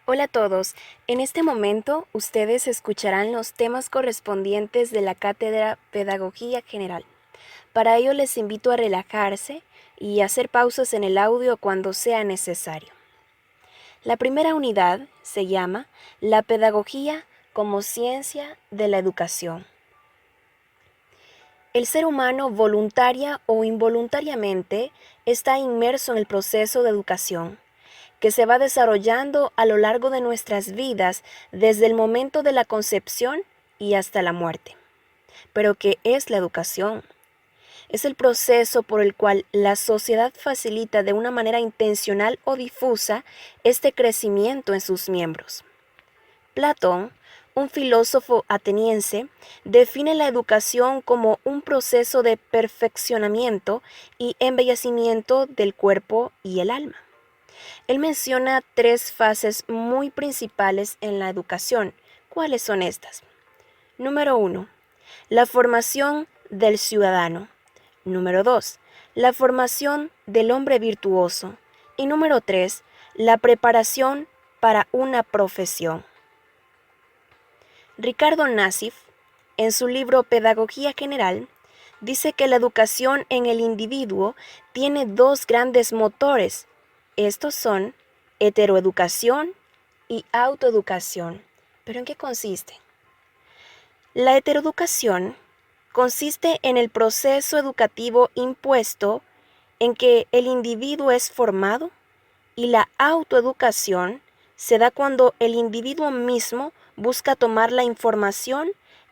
Hola a todos. En este momento ustedes escucharán los temas correspondientes de la cátedra Pedagogía General. Para ello les invito a relajarse y hacer pausas en el audio cuando sea necesario. La primera unidad se llama La Pedagogía como Ciencia de la Educación. El ser humano voluntaria o involuntariamente está inmerso en el proceso de educación, que se va desarrollando a lo largo de nuestras vidas desde el momento de la concepción y hasta la muerte. Pero ¿qué es la educación? Es el proceso por el cual la sociedad facilita de una manera intencional o difusa este crecimiento en sus miembros. Platón, un filósofo ateniense, define la educación como un proceso de perfeccionamiento y embellecimiento del cuerpo y el alma. Él menciona tres fases muy principales en la educación. ¿Cuáles son estas? Número 1. La formación del ciudadano. Número 2. La formación del hombre virtuoso. Y número 3. La preparación para una profesión. Ricardo Nassif, en su libro Pedagogía General, dice que la educación en el individuo tiene dos grandes motores. Estos son heteroeducación y autoeducación. ¿Pero en qué consiste? La heteroeducación consiste en el proceso educativo impuesto en que el individuo es formado, y la autoeducación se da cuando el individuo mismo busca tomar la información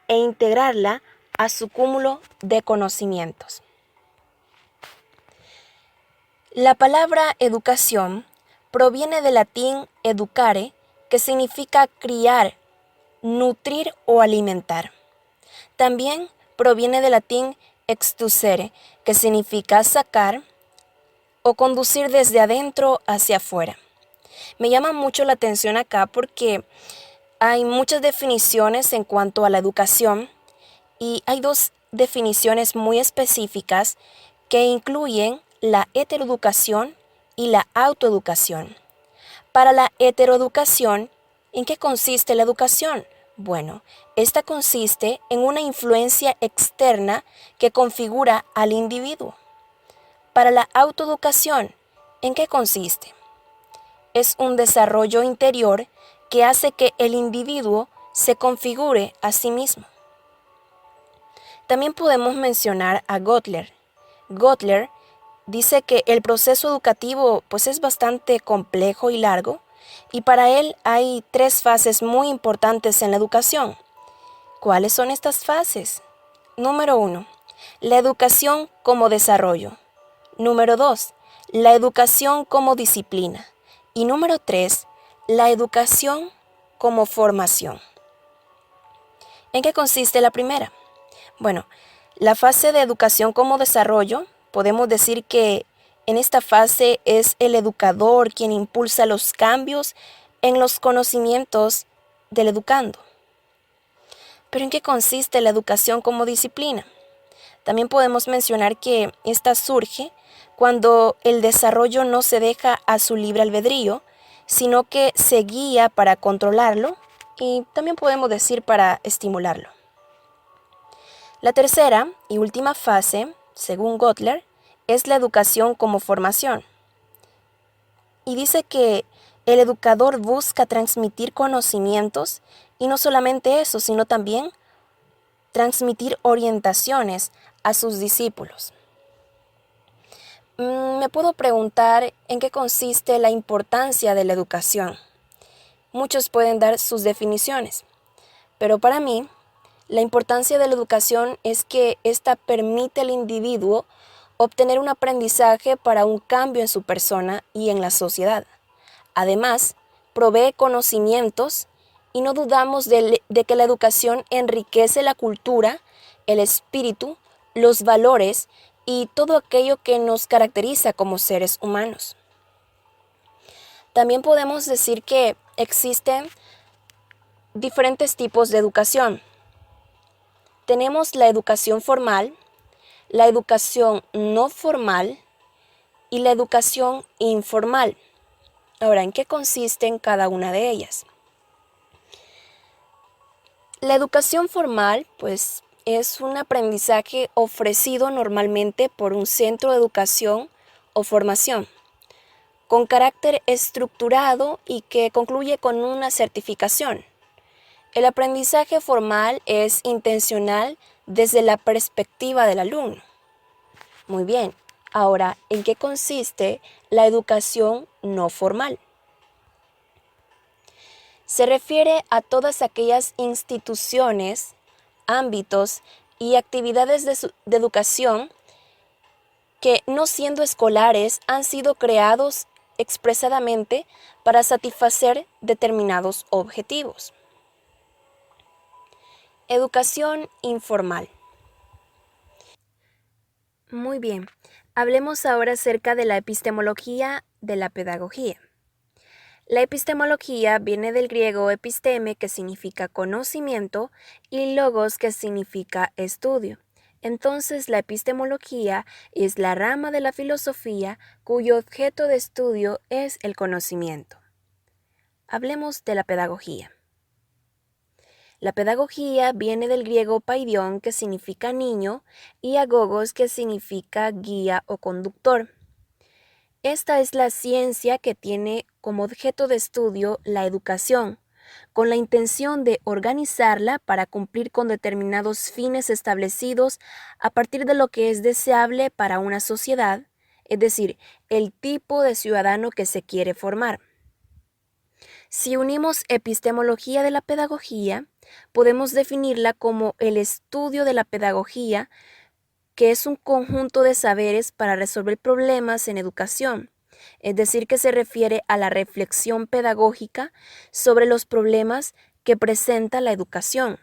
e integrarla a su cúmulo de conocimientos. La palabra educación proviene del latín educare, que significa criar, nutrir o alimentar. También proviene del latín extucere, que significa sacar o conducir desde adentro hacia afuera. Me llama mucho la atención acá porque hay muchas definiciones en cuanto a la educación y hay dos definiciones muy específicas que incluyen la heteroeducación y la autoeducación. Para la heteroeducación, ¿en qué consiste la educación? Bueno, esta consiste en una influencia externa que configura al individuo. Para la autoeducación, ¿en qué consiste? Es un desarrollo interior que hace que el individuo se configure a sí mismo. También podemos mencionar a Kotler. Kotler dice que el proceso educativo es bastante complejo y largo, y para él hay tres fases muy importantes en la educación. ¿Cuáles son estas fases? Número 1. La educación como desarrollo. Número 2. La educación como disciplina. Y número 3. La educación como formación. ¿En qué consiste la primera? Bueno, la fase de educación como desarrollo, podemos decir que en esta fase es el educador quien impulsa los cambios en los conocimientos del educando. ¿Pero en qué consiste la educación como disciplina? También podemos mencionar que esta surge cuando el desarrollo no se deja a su libre albedrío, sino que se guía para controlarlo y también podemos decir para estimularlo. La tercera y última fase, según Kotler, es la educación como formación. Y dice que el educador busca transmitir conocimientos y no solamente eso, sino también transmitir orientaciones a sus discípulos. Me puedo preguntar en qué consiste la importancia de la educación. Muchos pueden dar sus definiciones, pero para mí, la importancia de la educación es que ésta permite al individuo obtener un aprendizaje para un cambio en su persona y en la sociedad. Además, provee conocimientos y no dudamos de que la educación enriquece la cultura, el espíritu, los valores y todo aquello que nos caracteriza como seres humanos. También podemos decir que existen diferentes tipos de educación. Tenemos la educación formal, la educación no formal y la educación informal. Ahora, ¿en qué consisten cada una de ellas? La educación formal, pues, es un aprendizaje ofrecido normalmente por un centro de educación o formación, con carácter estructurado y que concluye con una certificación. El aprendizaje formal es intencional desde la perspectiva del alumno. Muy bien, ahora, ¿en qué consiste la educación no formal? Se refiere a todas aquellas instituciones, ámbitos y actividades de educación que, no siendo escolares, han sido creados expresadamente para satisfacer determinados objetivos. Educación informal. Muy bien, hablemos ahora acerca de la epistemología de la pedagogía. La epistemología viene del griego episteme, que significa conocimiento, y logos, que significa estudio. Entonces, la epistemología es la rama de la filosofía cuyo objeto de estudio es el conocimiento. Hablemos de la pedagogía. La pedagogía viene del griego paidion, que significa niño, y agogos, que significa guía o conductor. Esta es la ciencia que tiene como objeto de estudio la educación, con la intención de organizarla para cumplir con determinados fines establecidos a partir de lo que es deseable para una sociedad, es decir, el tipo de ciudadano que se quiere formar. Si unimos epistemología de la pedagogía, podemos definirla como el estudio de la pedagogía, que es un conjunto de saberes para resolver problemas en educación, es decir, que se refiere a la reflexión pedagógica sobre los problemas que presenta la educación.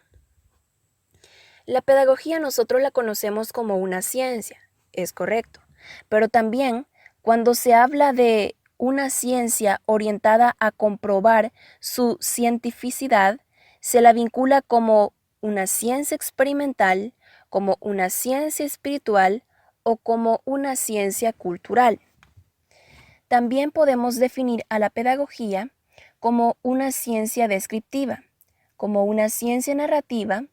La pedagogía nosotros la conocemos como una ciencia, es correcto, pero también cuando se habla de una ciencia orientada a comprobar su cientificidad, se la vincula como una ciencia experimental, como una ciencia espiritual o como una ciencia cultural. También podemos definir a la pedagogía como una ciencia descriptiva, como una ciencia narrativa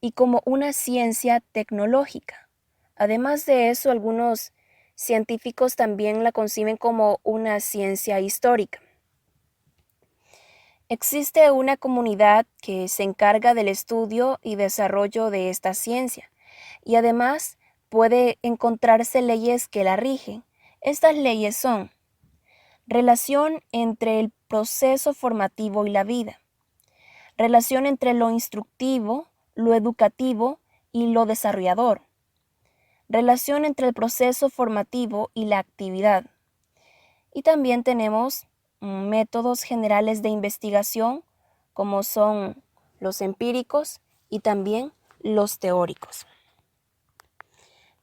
y como una ciencia tecnológica. Además de eso, algunos científicos también la conciben como una ciencia histórica. Existe una comunidad que se encarga del estudio y desarrollo de esta ciencia, y además puede encontrarse leyes que la rigen. Estas leyes son: relación entre el proceso formativo y la vida, relación entre lo instructivo, lo educativo y lo desarrollador, relación entre el proceso formativo y la actividad. Y también tenemos métodos generales de investigación, como son los empíricos y también los teóricos.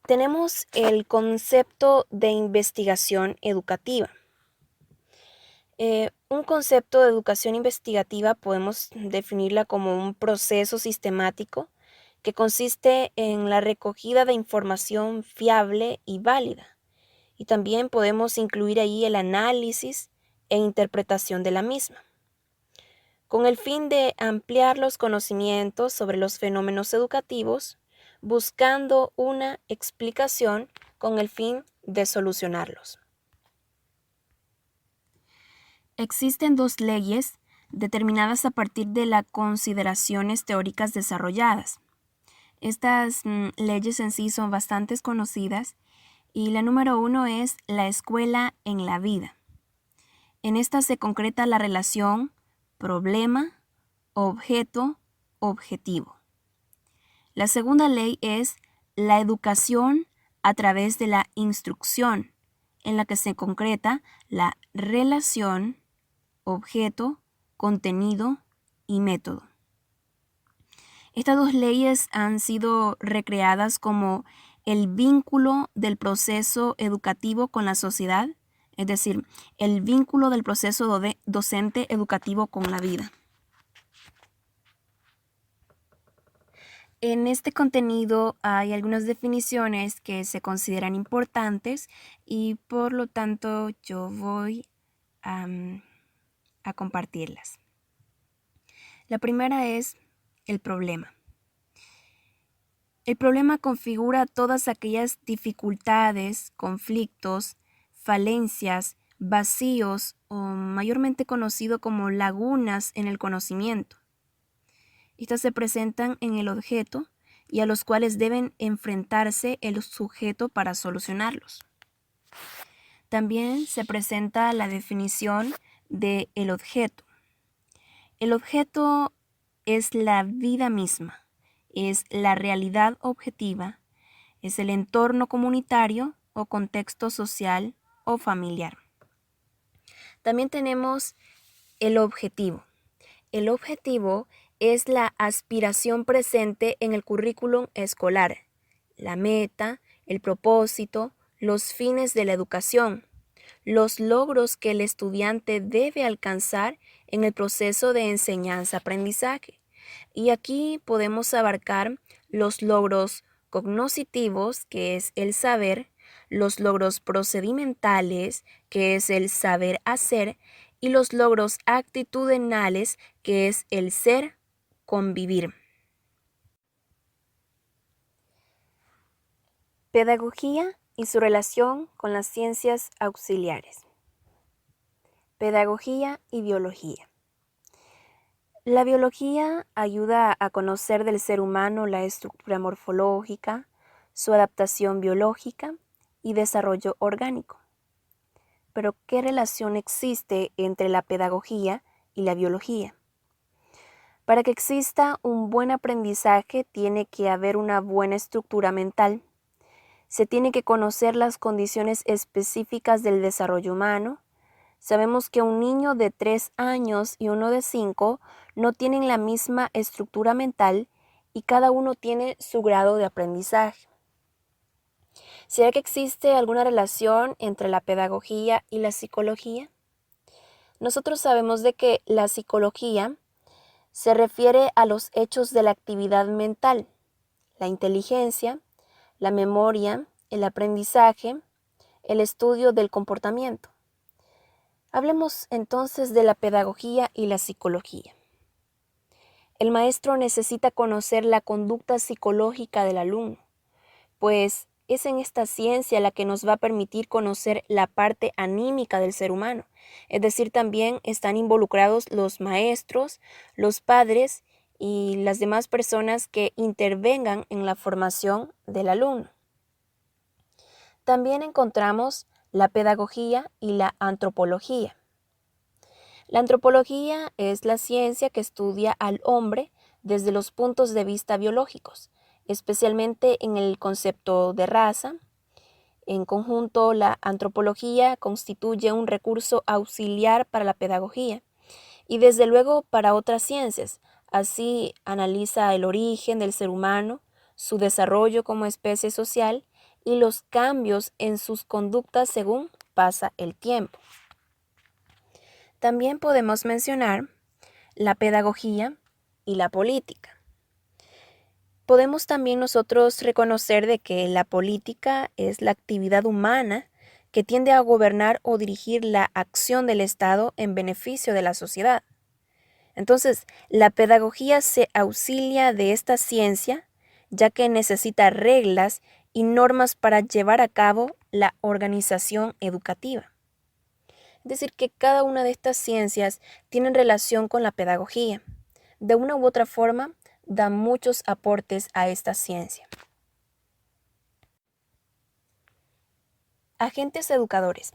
Tenemos el concepto de investigación educativa. Un concepto de educación investigativa podemos definirla como un proceso sistemático que consiste en la recogida de información fiable y válida. Y también podemos incluir ahí el análisis e interpretación de la misma, con el fin de ampliar los conocimientos sobre los fenómenos educativos, buscando una explicación con el fin de solucionarlos. Existen dos leyes determinadas a partir de las consideraciones teóricas desarrolladas. Estas leyes en sí son bastante conocidas, y la número 1 es la escuela en la vida. En esta se concreta la relación problema, objeto, objetivo. La segunda ley es la educación a través de la instrucción, en la que se concreta la relación objeto, contenido y método. Estas dos leyes han sido recreadas como el vínculo del proceso educativo con la sociedad, es decir, el vínculo del proceso docente educativo con la vida. En este contenido hay algunas definiciones que se consideran importantes y por lo tanto yo voy a compartirlas. La primera es el problema. El problema configura todas aquellas dificultades, conflictos, falencias, vacíos o mayormente conocido como lagunas en el conocimiento. Estas se presentan en el objeto y a los cuales deben enfrentarse el sujeto para solucionarlos. También se presenta la definición de el objeto. El objeto es la vida misma, es la realidad objetiva, es el entorno comunitario o contexto social o familiar. También tenemos el objetivo. El objetivo es la aspiración presente en el currículum escolar, la meta, el propósito, los fines de la educación, los logros que el estudiante debe alcanzar en el proceso de enseñanza-aprendizaje. Y aquí podemos abarcar los logros cognitivos, que es el saber, los logros procedimentales, que es el saber hacer, y los logros actitudinales, que es el ser, convivir. Pedagogía y su relación con las ciencias auxiliares. Pedagogía y biología. La biología ayuda a conocer del ser humano la estructura morfológica, su adaptación biológica y desarrollo orgánico. Pero, ¿qué relación existe entre la pedagogía y la biología? Para que exista un buen aprendizaje tiene que haber una buena estructura mental. Se tiene que conocer las condiciones específicas del desarrollo humano. Sabemos que un niño de 3 años y uno de 5 no tienen la misma estructura mental y cada uno tiene su grado de aprendizaje. ¿Será que existe alguna relación entre la pedagogía y la psicología? Nosotros sabemos de que la psicología se refiere a los hechos de la actividad mental, la inteligencia, la memoria, el aprendizaje, el estudio del comportamiento. Hablemos entonces de la pedagogía y la psicología. El maestro necesita conocer la conducta psicológica del alumno, pues es en esta ciencia la que nos va a permitir conocer la parte anímica del ser humano. Es decir, también están involucrados los maestros, los padres y las demás personas que intervengan en la formación del alumno. También encontramos la pedagogía y la antropología. La antropología es la ciencia que estudia al hombre desde los puntos de vista biológicos, especialmente en el concepto de raza. En conjunto, la antropología constituye un recurso auxiliar para la pedagogía y desde luego para otras ciencias. Así analiza el origen del ser humano, su desarrollo como especie social y los cambios en sus conductas según pasa el tiempo. También podemos mencionar la pedagogía y la política. Podemos también nosotros reconocer de que la política es la actividad humana que tiende a gobernar o dirigir la acción del Estado en beneficio de la sociedad. Entonces, la pedagogía se auxilia de esta ciencia, ya que necesita reglas y normas para llevar a cabo la organización educativa. Es decir, que cada una de estas ciencias tienen relación con la pedagogía. De una u otra forma, da muchos aportes a esta ciencia. Agentes educadores.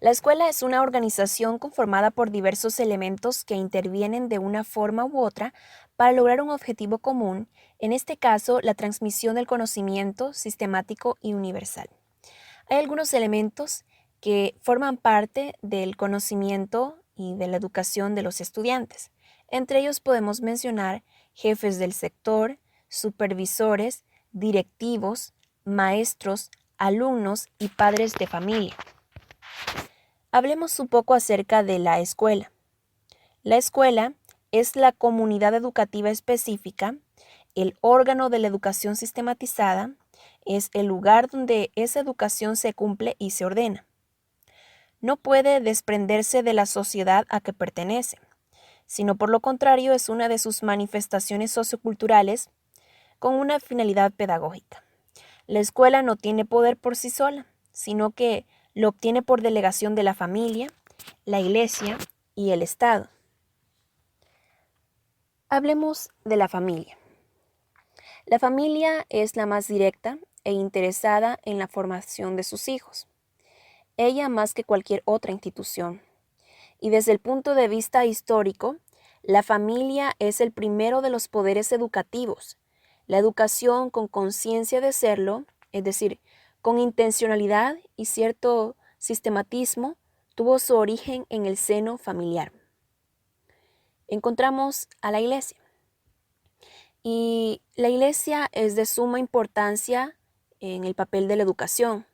La escuela es una organización conformada por diversos elementos que intervienen de una forma u otra para lograr un objetivo común, en este caso la transmisión del conocimiento sistemático y universal. Hay algunos elementos que forman parte del conocimiento y de la educación de los estudiantes. Entre ellos podemos mencionar jefes del sector, supervisores, directivos, maestros, alumnos y padres de familia. Hablemos un poco acerca de la escuela. La escuela es la comunidad educativa específica, el órgano de la educación sistematizada, es el lugar donde esa educación se cumple y se ordena. no puede desprenderse de la sociedad a que pertenece, sino por lo contrario es una de sus manifestaciones socioculturales con una finalidad pedagógica. La escuela no tiene poder por sí sola, sino que lo obtiene por delegación de la familia, la iglesia y el Estado. Hablemos de la familia. La familia es la más directa e interesada en la formación de sus hijos, ella más que cualquier otra institución. Y desde el punto de vista histórico, la familia es el primero de los poderes educativos. La educación con conciencia de serlo, es decir, con intencionalidad y cierto sistematismo, tuvo su origen en el seno familiar. Encontramos a la iglesia. Y la iglesia es de suma importancia en el papel de la educación.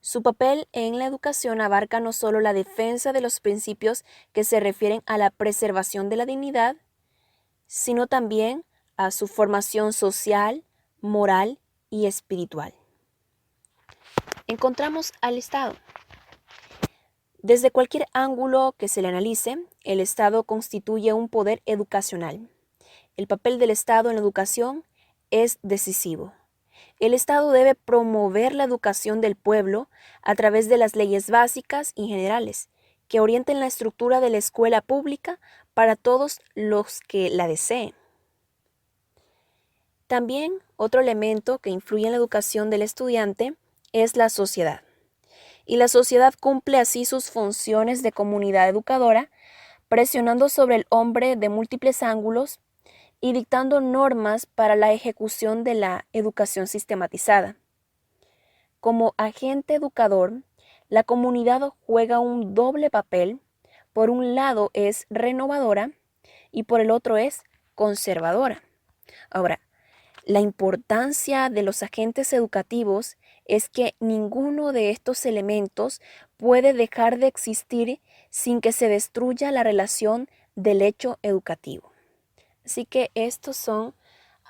Su papel en la educación abarca no solo la defensa de los principios que se refieren a la preservación de la dignidad, sino también a su formación social, moral y espiritual. Encontramos al Estado. Desde cualquier ángulo que se le analice, el Estado constituye un poder educacional. El papel del Estado en la educación es decisivo. El Estado debe promover la educación del pueblo a través de las leyes básicas y generales, que orienten la estructura de la escuela pública para todos los que la deseen. También otro elemento que influye en la educación del estudiante es la sociedad. Y la sociedad cumple así sus funciones de comunidad educadora, presionando sobre el hombre de múltiples ángulos y dictando normas para la ejecución de la educación sistematizada. Como agente educador, la comunidad juega un doble papel. Por un lado es renovadora y por el otro es conservadora. Ahora, la importancia de los agentes educativos es que ninguno de estos elementos puede dejar de existir sin que se destruya la relación del hecho educativo. Así que estos son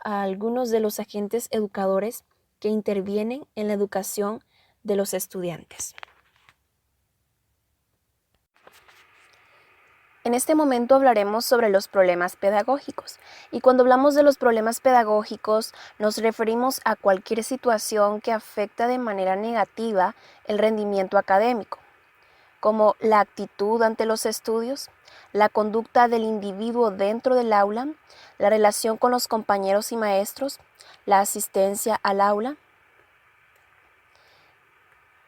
algunos de los agentes educadores que intervienen en la educación de los estudiantes. En este momento hablaremos sobre los problemas pedagógicos. Y cuando hablamos de los problemas pedagógicos, nos referimos a cualquier situación que afecta de manera negativa el rendimiento académico, como la actitud ante los estudios, la conducta del individuo dentro del aula, la relación con los compañeros y maestros, la asistencia al aula.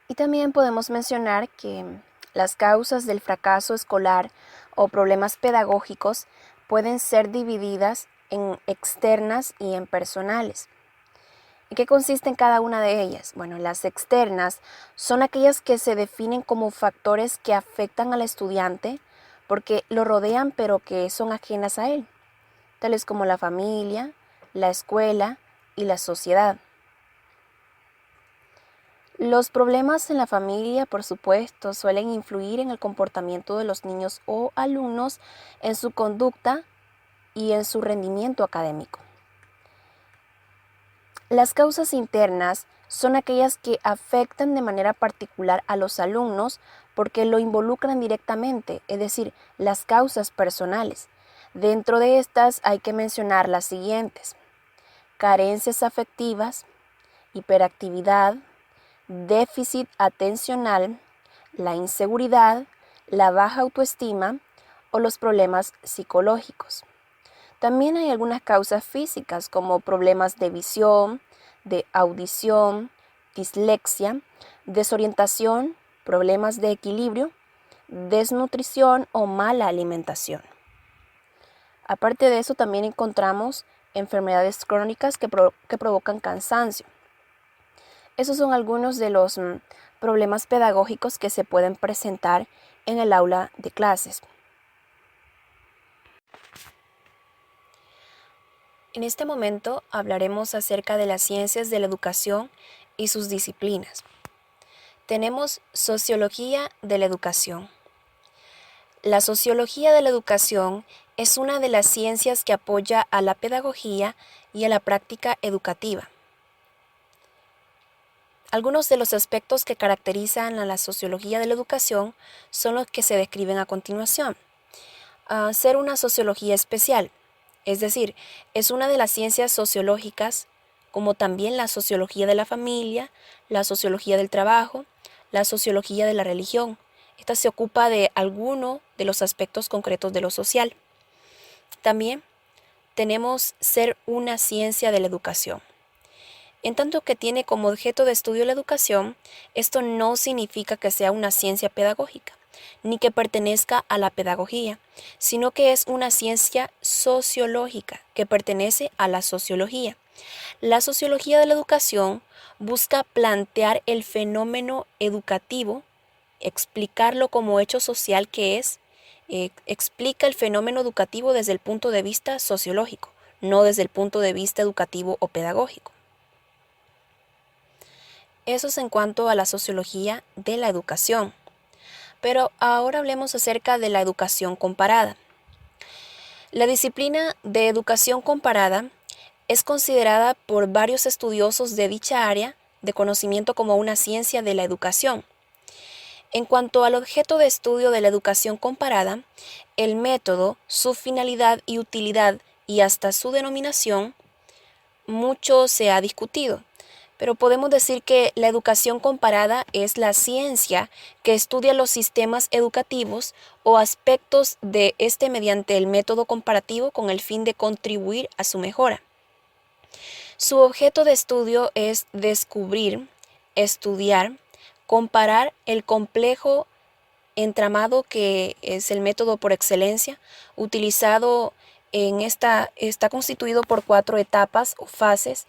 Y también podemos mencionar que las causas del fracaso escolar o problemas pedagógicos pueden ser divididas en externas y en personales. ¿En qué consisten cada una de ellas? Bueno, las externas son aquellas que se definen como factores que afectan al estudiante porque lo rodean pero que son ajenas a él, tales como la familia, la escuela y la sociedad. Los problemas en la familia, por supuesto, suelen influir en el comportamiento de los niños o alumnos, en su conducta y en su rendimiento académico. Las causas internas son aquellas que afectan de manera particular a los alumnos porque lo involucran directamente, es decir, las causas personales. Dentro de estas hay que mencionar las siguientes: carencias afectivas, hiperactividad, déficit atencional, la inseguridad, la baja autoestima o los problemas psicológicos. También hay algunas causas físicas como problemas de visión, de audición, dislexia, desorientación, problemas de equilibrio, desnutrición o mala alimentación. Aparte de eso, también encontramos enfermedades crónicas que provocan cansancio. Esos son algunos de los problemas pedagógicos que se pueden presentar en el aula de clases. En este momento hablaremos acerca de las ciencias de la educación y sus disciplinas. Tenemos sociología de la educación. La sociología de la educación es una de las ciencias que apoya a la pedagogía y a la práctica educativa. Algunos de los aspectos que caracterizan a la sociología de la educación son los que se describen a continuación. Ser una sociología especial, es decir, es una de las ciencias sociológicas, como también la sociología de la familia, la sociología del trabajo, la sociología de la religión. Esta se ocupa de alguno de los aspectos concretos de lo social. También tenemos ser una ciencia de la educación. En tanto que tiene como objeto de estudio la educación, esto no significa que sea una ciencia pedagógica, ni que pertenezca a la pedagogía, sino que es una ciencia sociológica que pertenece a la sociología. La sociología de la educación busca plantear el fenómeno educativo, explicarlo como hecho social que es, explica el fenómeno educativo desde el punto de vista sociológico, no desde el punto de vista educativo o pedagógico. Eso es en cuanto a la sociología de la educación. Pero ahora hablemos acerca de la educación comparada. La disciplina de educación comparada es considerada por varios estudiosos de dicha área de conocimiento como una ciencia de la educación. En cuanto al objeto de estudio de la educación comparada, el método, su finalidad y utilidad y hasta su denominación, mucho se ha discutido. Pero podemos decir que la educación comparada es la ciencia que estudia los sistemas educativos o aspectos de este mediante el método comparativo con el fin de contribuir a su mejora. Su objeto de estudio es descubrir, estudiar, comparar el complejo entramado que es el método por excelencia utilizado está constituido por 4 etapas o fases,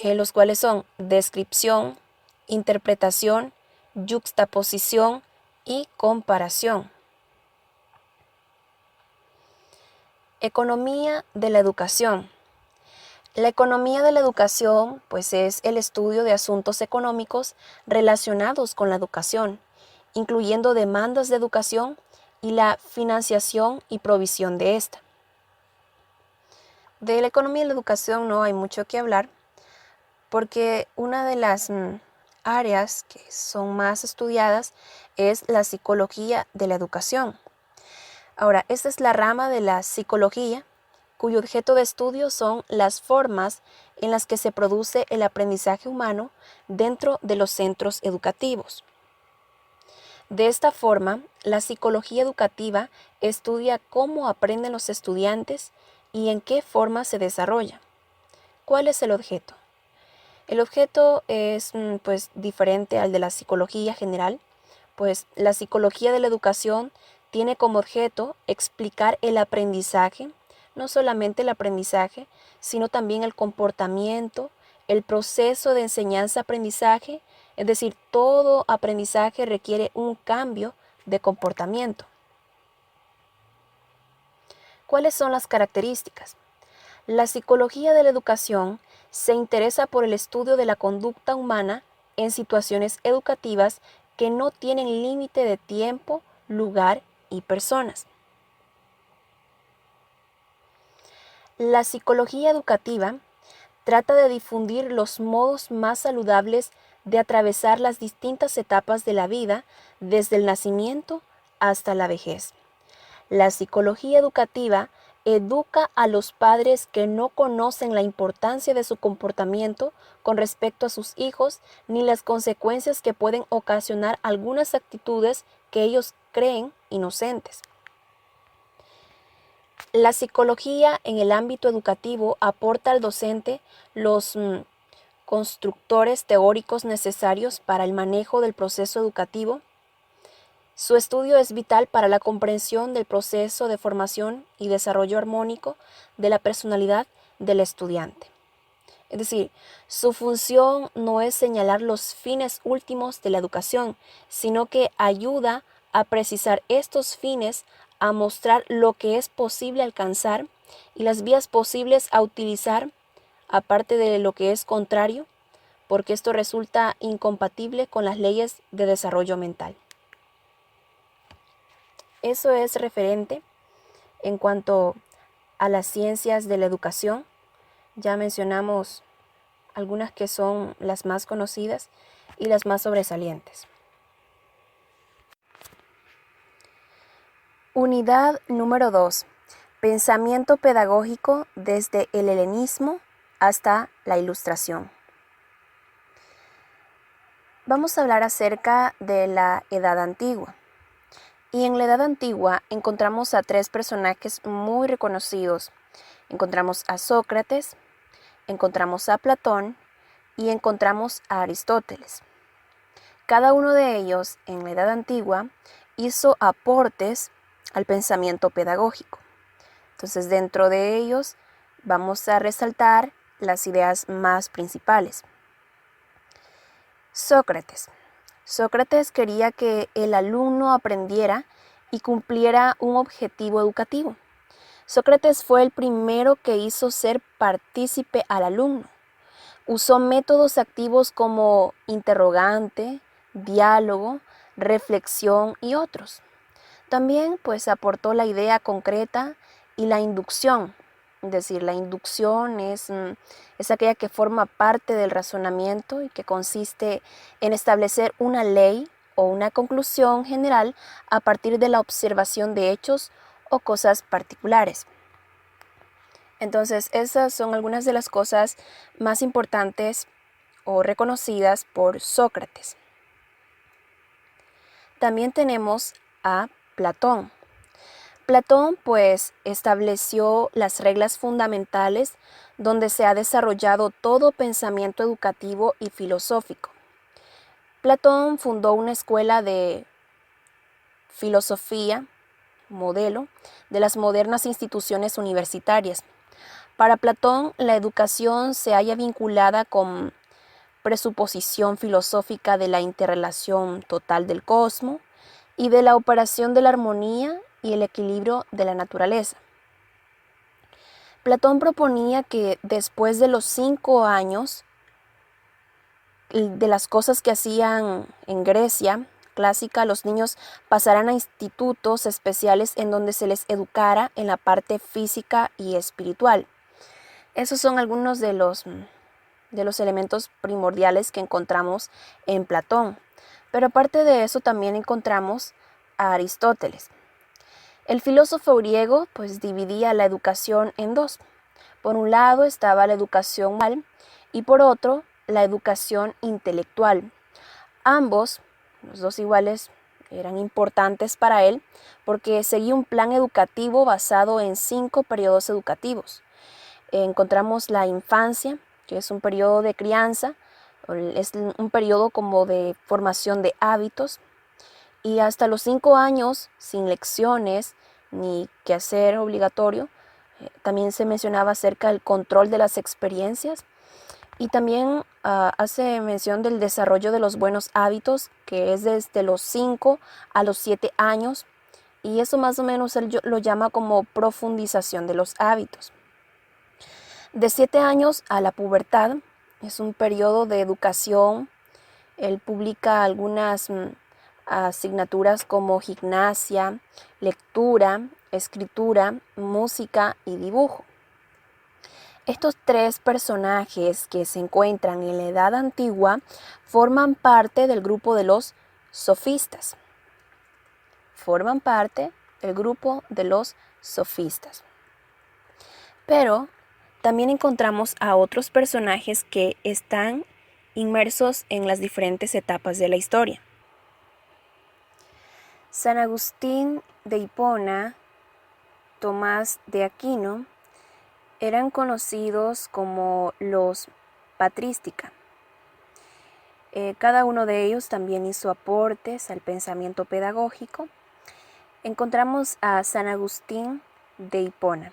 los cuales son descripción, interpretación, yuxtaposición y comparación. Economía de la educación. La economía de la educación, pues, es el estudio de asuntos económicos relacionados con la educación, incluyendo demandas de educación y la financiación y provisión de esta. De la economía de la educación no hay mucho que hablar, porque una de las áreas que son más estudiadas es la psicología de la educación. Ahora, esta es la rama de la psicología cuyo objeto de estudio son las formas en las que se produce el aprendizaje humano dentro de los centros educativos. De esta forma, la psicología educativa estudia cómo aprenden los estudiantes y en qué forma se desarrolla. ¿Cuál es el objeto? El objeto es pues diferente al de la psicología general, pues la psicología de la educación tiene como objeto explicar el aprendizaje, no solamente el aprendizaje, sino también el comportamiento, el proceso de enseñanza-aprendizaje, es decir, todo aprendizaje requiere un cambio de comportamiento. ¿Cuáles son las características? La psicología de la educación se interesa por el estudio de la conducta humana en situaciones educativas que no tienen límite de tiempo, lugar y personas. La psicología educativa trata de difundir los modos más saludables de atravesar las distintas etapas de la vida desde el nacimiento hasta la vejez. La psicología educativa educa a los padres que no conocen la importancia de su comportamiento con respecto a sus hijos ni las consecuencias que pueden ocasionar algunas actitudes que ellos creen inocentes. La psicología en el ámbito educativo aporta al docente los constructores teóricos necesarios para el manejo del proceso educativo. Su estudio es vital para la comprensión del proceso de formación y desarrollo armónico de la personalidad del estudiante. Es decir, su función no es señalar los fines últimos de la educación, sino que ayuda a precisar estos fines, a mostrar lo que es posible alcanzar y las vías posibles a utilizar, aparte de lo que es contrario, porque esto resulta incompatible con las leyes de desarrollo mental. Eso es referente en cuanto a las ciencias de la educación. Ya mencionamos algunas que son las más conocidas y las más sobresalientes. Unidad número 2. Pensamiento pedagógico desde el helenismo hasta la Ilustración. Vamos a hablar acerca de la Edad Antigua. Y en la Edad Antigua encontramos a 3 personajes muy reconocidos. Encontramos a Sócrates, encontramos a Platón y encontramos a Aristóteles. Cada uno de ellos en la Edad Antigua hizo aportes al pensamiento pedagógico. Entonces, dentro de ellos vamos a resaltar las ideas más principales. Sócrates. Sócrates quería que el alumno aprendiera y cumpliera un objetivo educativo. Sócrates fue el primero que hizo ser partícipe al alumno. Usó métodos activos como interrogante, diálogo, reflexión y otros. También aportó la idea concreta y la inducción. Es decir, la inducción es aquella que forma parte del razonamiento y que consiste en establecer una ley o una conclusión general a partir de la observación de hechos o cosas particulares. Entonces, esas son algunas de las cosas más importantes o reconocidas por Sócrates. También tenemos a Platón. Platón estableció las reglas fundamentales donde se ha desarrollado todo pensamiento educativo y filosófico. Platón fundó una escuela de filosofía, modelo, de las modernas instituciones universitarias. Para Platón, la educación se halla vinculada con presuposición filosófica de la interrelación total del cosmos y de la operación de la armonía y el equilibrio de la naturaleza. Platón proponía que después de los 5 años de las cosas que hacían en Grecia clásica, los niños pasarán a institutos especiales en donde se les educara en la parte física y espiritual. Esos son algunos de los elementos primordiales que encontramos en Platón. Pero aparte de eso también encontramos a Aristóteles. El filósofo griego dividía la educación en 2. Por un lado estaba la educación moral y por otro la educación intelectual. Ambos, los 2 iguales, eran importantes para él porque seguía un plan educativo basado en 5 periodos educativos. Encontramos la infancia, que es un periodo de crianza, es un periodo como de formación de hábitos, y hasta los 5 años, sin lecciones ni quehacer obligatorio, también se mencionaba acerca del control de las experiencias, y también hace mención del desarrollo de los buenos hábitos, que es desde los 5 a los 7 años, y eso más o menos él lo llama como profundización de los hábitos. De 7 años a la pubertad es un periodo de educación. Él publica algunas asignaturas como gimnasia, lectura, escritura, música y dibujo. Estos 3 personajes que se encuentran en la Edad Antigua forman parte del grupo de los sofistas. Pero también encontramos a otros personajes que están inmersos en las diferentes etapas de la historia. San Agustín de Hipona, Tomás de Aquino, eran conocidos como los patrística. Cada uno de ellos también hizo aportes al pensamiento pedagógico. Encontramos a San Agustín de Hipona.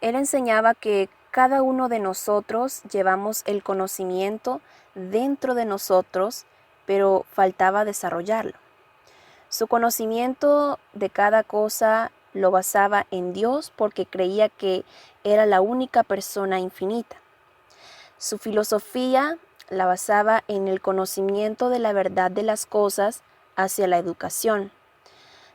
Él enseñaba que cada uno de nosotros llevamos el conocimiento dentro de nosotros, pero faltaba desarrollarlo. Su conocimiento de cada cosa lo basaba en Dios porque creía que era la única persona infinita. Su filosofía la basaba en el conocimiento de la verdad de las cosas hacia la educación.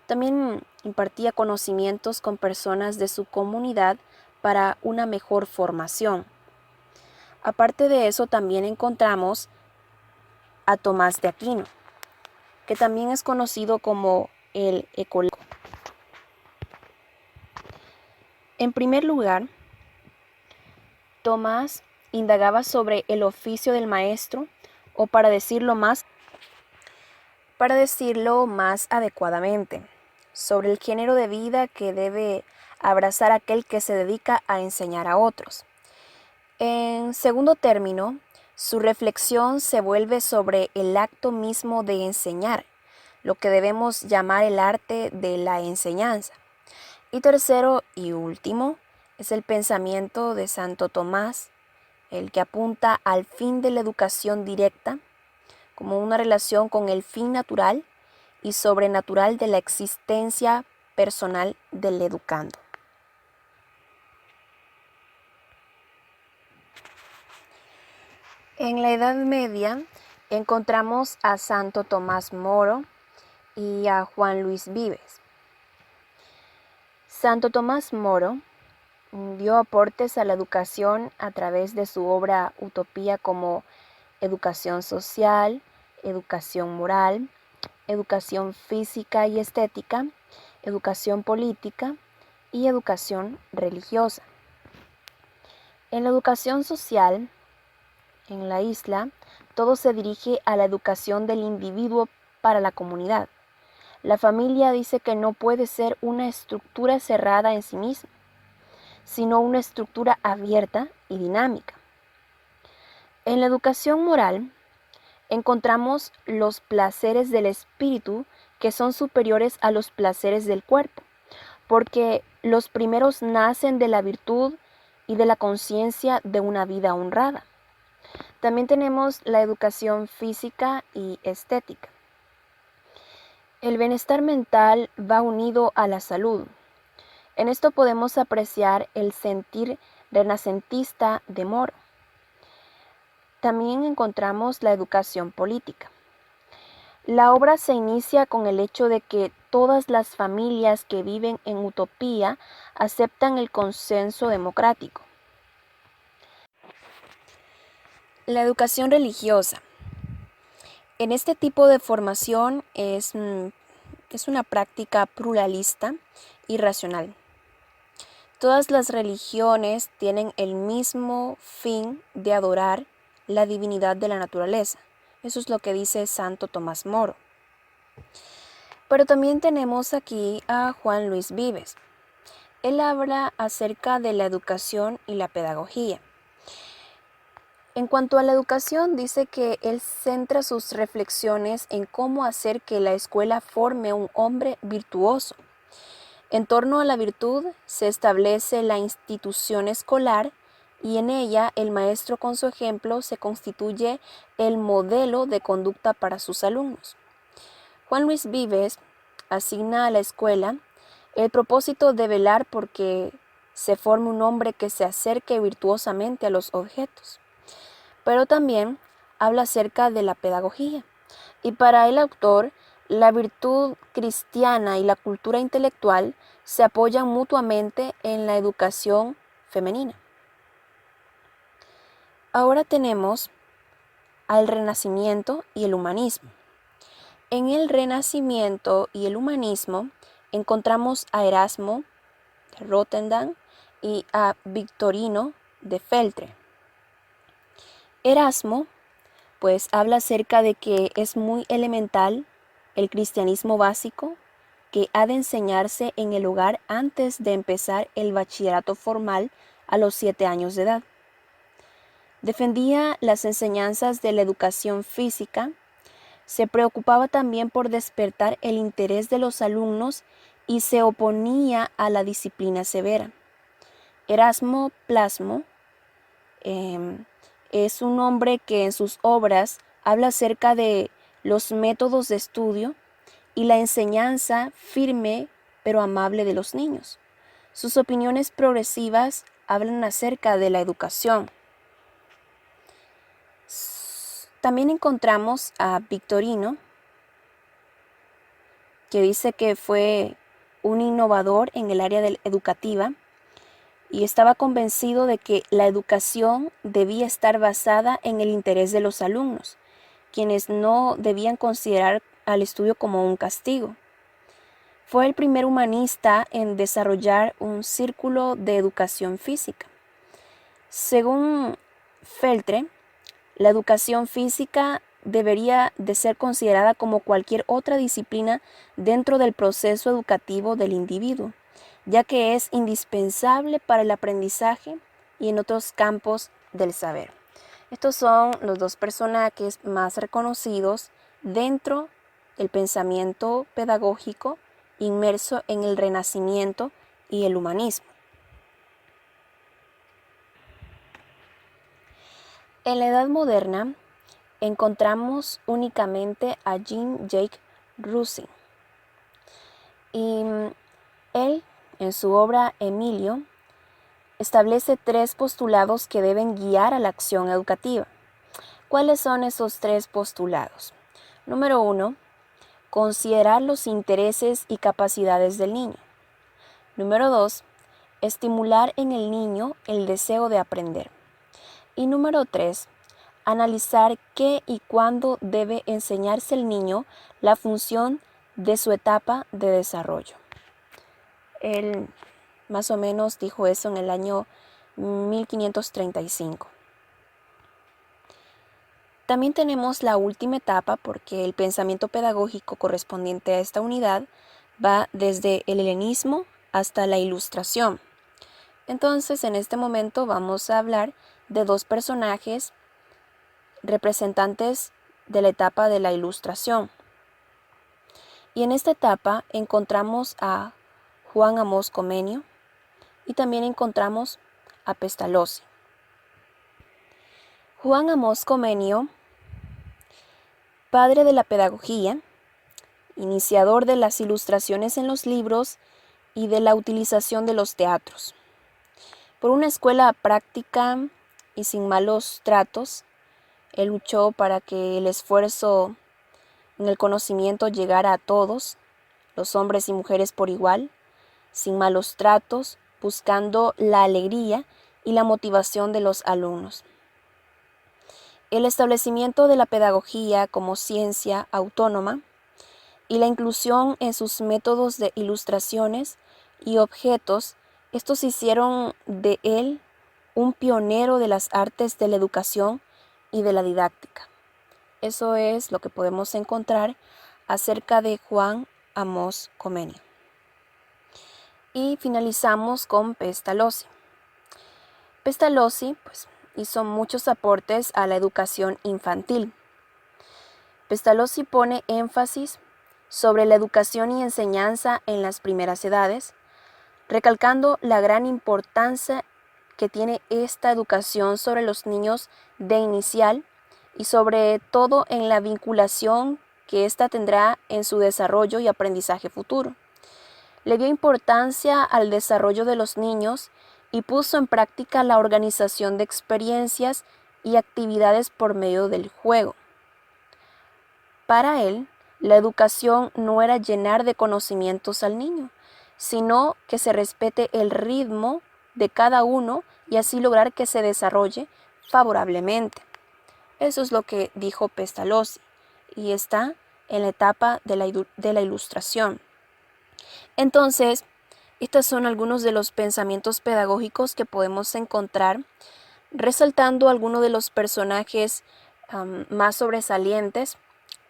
También impartía conocimientos con personas de su comunidad para una mejor formación. Aparte de eso, también encontramos a Tomás de Aquino, que también es conocido como el ecólogo. En primer lugar, Tomás indagaba sobre el oficio del maestro, o para decirlo más adecuadamente, sobre el género de vida que debe abrazar aquel que se dedica a enseñar a otros. En segundo término, su reflexión se vuelve sobre el acto mismo de enseñar, lo que debemos llamar el arte de la enseñanza. Y tercero y último, es el pensamiento de Santo Tomás, el que apunta al fin de la educación directa como una relación con el fin natural y sobrenatural de la existencia personal del educando. En la Edad Media encontramos a Santo Tomás Moro y a Juan Luis Vives. Santo Tomás Moro dio aportes a la educación a través de su obra Utopía, como educación social, educación moral, educación física y estética, educación política y educación religiosa. En la educación social, en la isla, todo se dirige a la educación del individuo para la comunidad. La familia dice que no puede ser una estructura cerrada en sí misma, sino una estructura abierta y dinámica. En la educación moral, encontramos los placeres del espíritu que son superiores a los placeres del cuerpo, porque los primeros nacen de la virtud y de la conciencia de una vida honrada. También tenemos la educación física y estética. El bienestar mental va unido a la salud. En esto podemos apreciar el sentir renacentista de Moro. También encontramos la educación política. La obra se inicia con el hecho de que todas las familias que viven en utopía aceptan el consenso democrático. La educación religiosa. En este tipo de formación es una práctica pluralista y racional. Todas las religiones tienen el mismo fin de adorar la divinidad de la naturaleza. Eso es lo que dice Santo Tomás Moro. Pero también tenemos aquí a Juan Luis Vives. Él habla acerca de la educación y la pedagogía. En cuanto a la educación, dice que él centra sus reflexiones en cómo hacer que la escuela forme un hombre virtuoso. En torno a la virtud se establece la institución escolar y en ella el maestro con su ejemplo se constituye el modelo de conducta para sus alumnos. Juan Luis Vives asigna a la escuela el propósito de velar porque se forme un hombre que se acerque virtuosamente a los objetos. Pero también habla acerca de la pedagogía. Y para el autor, la virtud cristiana y la cultura intelectual se apoyan mutuamente en la educación femenina. Ahora tenemos al Renacimiento y el humanismo. En el Renacimiento y el humanismo encontramos a Erasmo de Rotterdam y a Victorino de Feltre. Erasmo pues habla acerca de que es muy elemental el cristianismo básico que ha de enseñarse en el hogar antes de empezar el bachillerato formal a los 7 años de edad. Defendía las enseñanzas de la educación física, se preocupaba también por despertar el interés de los alumnos y se oponía a la disciplina severa. Erasmo Plasmo es un hombre que en sus obras habla acerca de los métodos de estudio y la enseñanza firme pero amable de los niños. Sus opiniones progresivas hablan acerca de la educación. También encontramos a Victorino, que dice que fue un innovador en el área educativa y estaba convencido de que la educación debía estar basada en el interés de los alumnos quienes no debían considerar al estudio como un castigo. Fue el primer humanista en desarrollar un círculo de educación física. Según Feltre, la educación física debería de ser considerada como cualquier otra disciplina dentro del proceso educativo del individuo, ya que es indispensable para el aprendizaje y en otros campos del saber. Estos son los dos personajes más reconocidos dentro del pensamiento pedagógico inmerso en el Renacimiento y el humanismo. En la Edad Moderna encontramos únicamente a Jean-Jacques Rousseau y él, en su obra Emilio, establece 3 postulados que deben guiar a la acción educativa. ¿Cuáles son esos 3 postulados? Número 1, considerar los intereses y capacidades del niño. Número 2, estimular en el niño el deseo de aprender. Y número 3, analizar qué y cuándo debe enseñarse el niño la función de su etapa de desarrollo. Él más o menos dijo eso en el año 1535. También tenemos la última etapa porque el pensamiento pedagógico correspondiente a esta unidad va desde el helenismo hasta la Ilustración. Entonces, en este momento vamos a hablar de 2 personajes representantes de la etapa de la Ilustración. Y en esta etapa encontramos a Juan Amós Comenio y también encontramos a Pestalozzi. Juan Amós Comenio, padre de la pedagogía, iniciador de las ilustraciones en los libros y de la utilización de los teatros. Por una escuela práctica y sin malos tratos, él luchó para que el esfuerzo en el conocimiento llegara a todos, los hombres y mujeres por igual, sin malos tratos, buscando la alegría y la motivación de los alumnos. El establecimiento de la pedagogía como ciencia autónoma y la inclusión en sus métodos de ilustraciones y objetos, estos hicieron de él un pionero de las artes de la educación y de la didáctica. Eso es lo que podemos encontrar acerca de Juan Amós Comenio. Y finalizamos con Pestalozzi. Pestalozzi hizo muchos aportes a la educación infantil. Pestalozzi pone énfasis sobre la educación y enseñanza en las primeras edades, recalcando la gran importancia que tiene esta educación sobre los niños de inicial y sobre todo en la vinculación que ésta tendrá en su desarrollo y aprendizaje futuro. Le dio importancia al desarrollo de los niños y puso en práctica la organización de experiencias y actividades por medio del juego. Para él, la educación no era llenar de conocimientos al niño, sino que se respete el ritmo de cada uno y así lograr que se desarrolle favorablemente. Eso es lo que dijo Pestalozzi y está en la etapa de la Ilustración. Entonces, estos son algunos de los pensamientos pedagógicos que podemos encontrar, resaltando algunos de los personajes más sobresalientes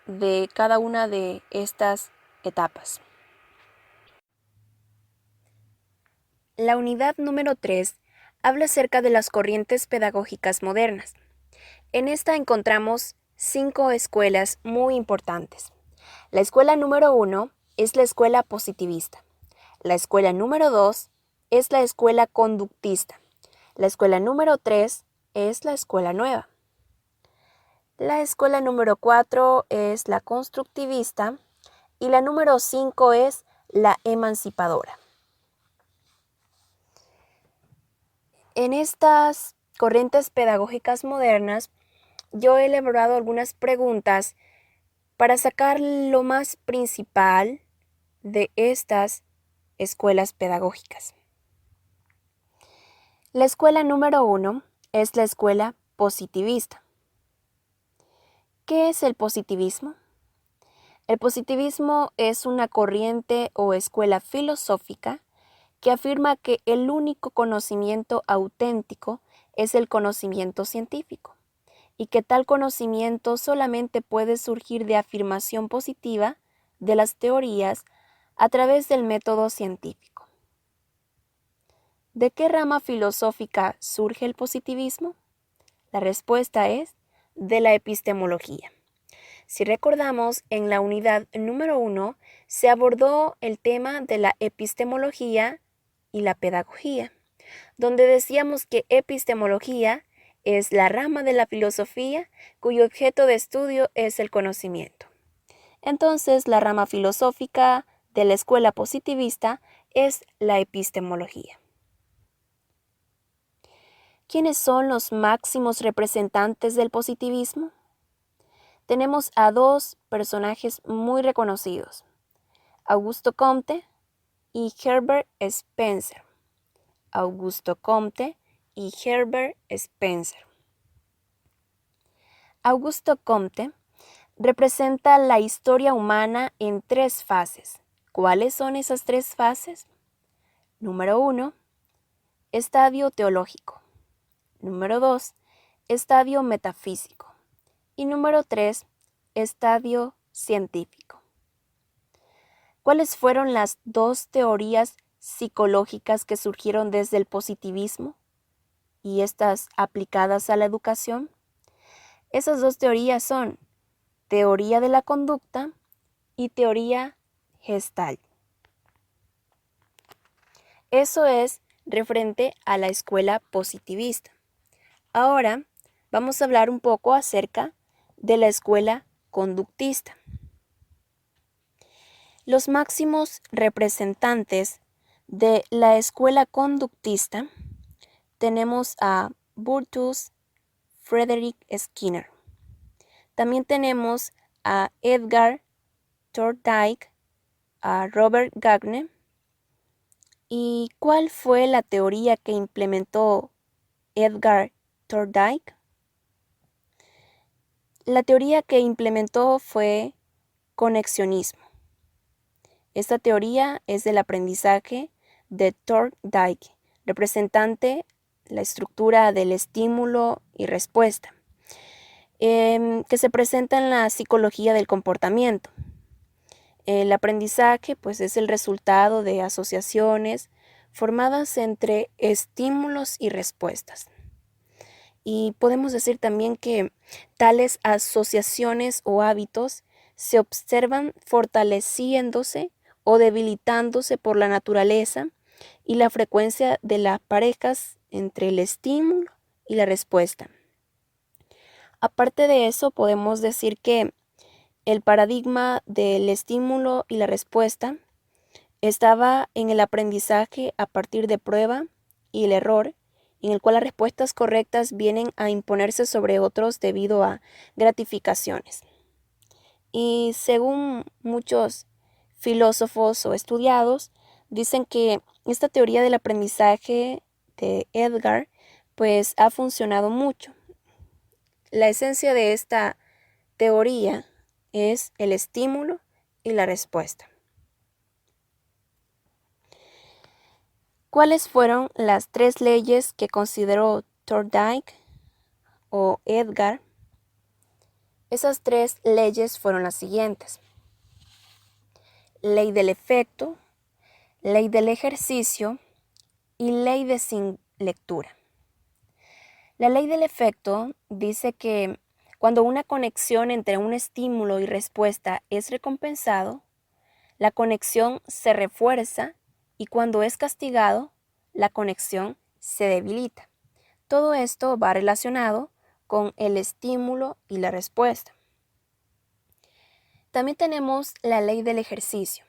de cada una de estas etapas. La unidad número 3 habla acerca de las corrientes pedagógicas modernas. En esta encontramos 5 escuelas muy importantes. La escuela número 1 es la escuela positivista. La escuela número 2 es la escuela conductista. La escuela número 3 es la escuela nueva. La escuela número 4 es la constructivista y la número 5 es la emancipadora. En estas corrientes pedagógicas modernas, yo he elaborado algunas preguntas para sacar lo más principal de estas escuelas pedagógicas. La escuela número 1 es la escuela positivista. ¿Qué es el positivismo? El positivismo es una corriente o escuela filosófica que afirma que el único conocimiento auténtico es el conocimiento científico y que tal conocimiento solamente puede surgir de afirmación positiva de las teorías a través del método científico. ¿De qué rama filosófica surge el positivismo? La respuesta es de la epistemología. Si recordamos, en la unidad número 1 se abordó el tema de la epistemología y la pedagogía, donde decíamos que epistemología es la rama de la filosofía cuyo objeto de estudio es el conocimiento. Entonces, la rama filosófica de la escuela positivista es la epistemología. ¿Quiénes son los máximos representantes del positivismo? Tenemos a dos personajes muy reconocidos, Augusto Comte y Herbert Spencer. Augusto Comte y Herbert Spencer. Augusto Comte representa la historia humana en 3 fases. ¿Cuáles son esas 3 fases? Número 1, estadio teológico. Número 2, estadio metafísico. Y número 3, estadio científico. ¿Cuáles fueron las 2 teorías psicológicas que surgieron desde el positivismo y estas aplicadas a la educación? Esas 2 teorías son teoría de la conducta y teoría Gestalt. Eso es referente a la escuela positivista. Ahora vamos a hablar un poco acerca de la escuela conductista. Los máximos representantes de la escuela conductista tenemos a Burrus Frederick Skinner. También tenemos a Edgar Thorndike, a Robert Gagné. ¿Y cuál fue la teoría que implementó Edgar Thorndike? La teoría que implementó fue conexionismo. Esta teoría es del aprendizaje de Thorndike, representante la estructura del estímulo y respuesta, que se presenta en la psicología del comportamiento. El aprendizaje, pues, es el resultado de asociaciones formadas entre estímulos y respuestas. Y podemos decir también que tales asociaciones o hábitos se observan fortaleciéndose o debilitándose por la naturaleza y la frecuencia de las parejas entre el estímulo y la respuesta. Aparte de eso, podemos decir que el paradigma del estímulo y la respuesta estaba en el aprendizaje a partir de prueba y el error, en el cual las respuestas correctas vienen a imponerse sobre otros debido a gratificaciones. Y según muchos filósofos o estudiados, dicen que esta teoría del aprendizaje de Edgar pues ha funcionado mucho. La esencia de esta teoría es el estímulo y la respuesta. ¿Cuáles fueron las 3 leyes que consideró Thorndike o Edgar? Esas 3 leyes fueron las siguientes: ley del efecto, ley del ejercicio y ley de sin lectura. La ley del efecto dice que cuando una conexión entre un estímulo y respuesta es recompensado, la conexión se refuerza y cuando es castigado, la conexión se debilita. Todo esto va relacionado con el estímulo y la respuesta. También tenemos la ley del ejercicio.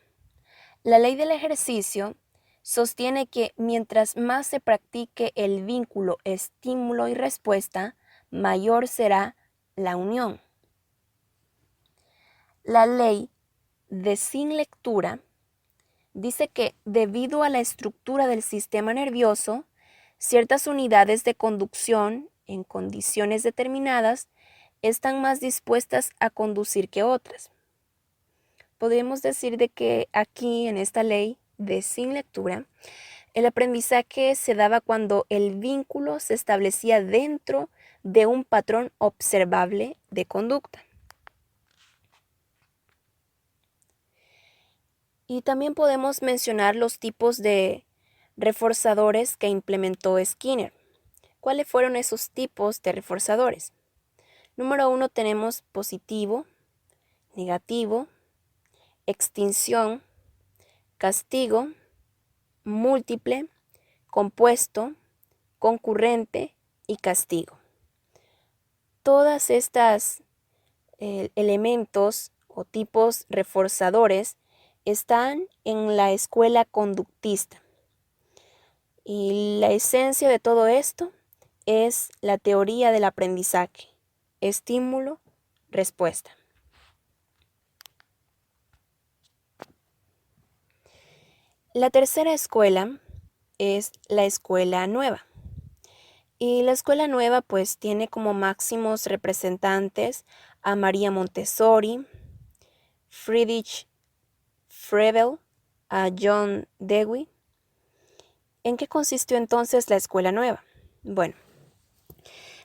La ley del ejercicio sostiene que mientras más se practique el vínculo estímulo y respuesta, mayor será la unión. La ley de sin lectura dice que debido a la estructura del sistema nervioso, ciertas unidades de conducción en condiciones determinadas están más dispuestas a conducir que otras. Podríamos decir de que aquí en esta ley de sin lectura, el aprendizaje se daba cuando el vínculo se establecía dentro de un patrón observable de conducta. Y también podemos mencionar los tipos de reforzadores que implementó Skinner. ¿Cuáles fueron esos tipos de reforzadores? Número 1 tenemos positivo, negativo, extinción, castigo, múltiple, compuesto, concurrente y castigo. Todas estas elementos o tipos reforzadores están en la escuela conductista. Y la esencia de todo esto es la teoría del aprendizaje, estímulo, respuesta. La tercera escuela es la escuela nueva. Y la escuela nueva pues tiene como máximos representantes a María Montessori, Friedrich Froebel, a John Dewey. ¿En qué consistió entonces la escuela nueva? Bueno,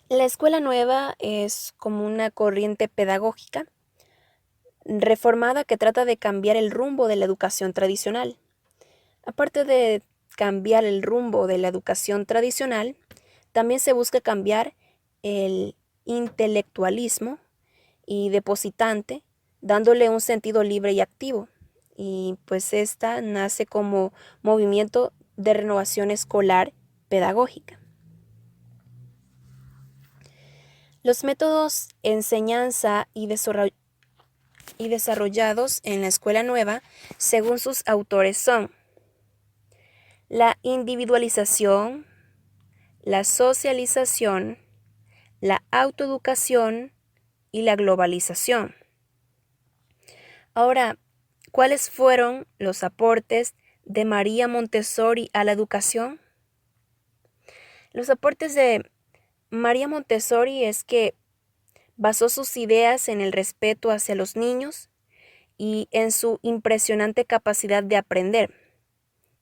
la escuela nueva es como una corriente pedagógica reformada que trata de cambiar el rumbo de la educación tradicional. Aparte de cambiar el rumbo de la educación tradicional, también se busca cambiar el intelectualismo y depositante, dándole un sentido libre y activo. Y pues esta nace como movimiento de renovación escolar pedagógica. Los métodos enseñanza y desarrollados en la escuela nueva, según sus autores, son la individualización, la socialización, la autoeducación y la globalización. Ahora, ¿cuáles fueron los aportes de María Montessori a la educación? Los aportes de María Montessori es que basó sus ideas en el respeto hacia los niños y en su impresionante capacidad de aprender.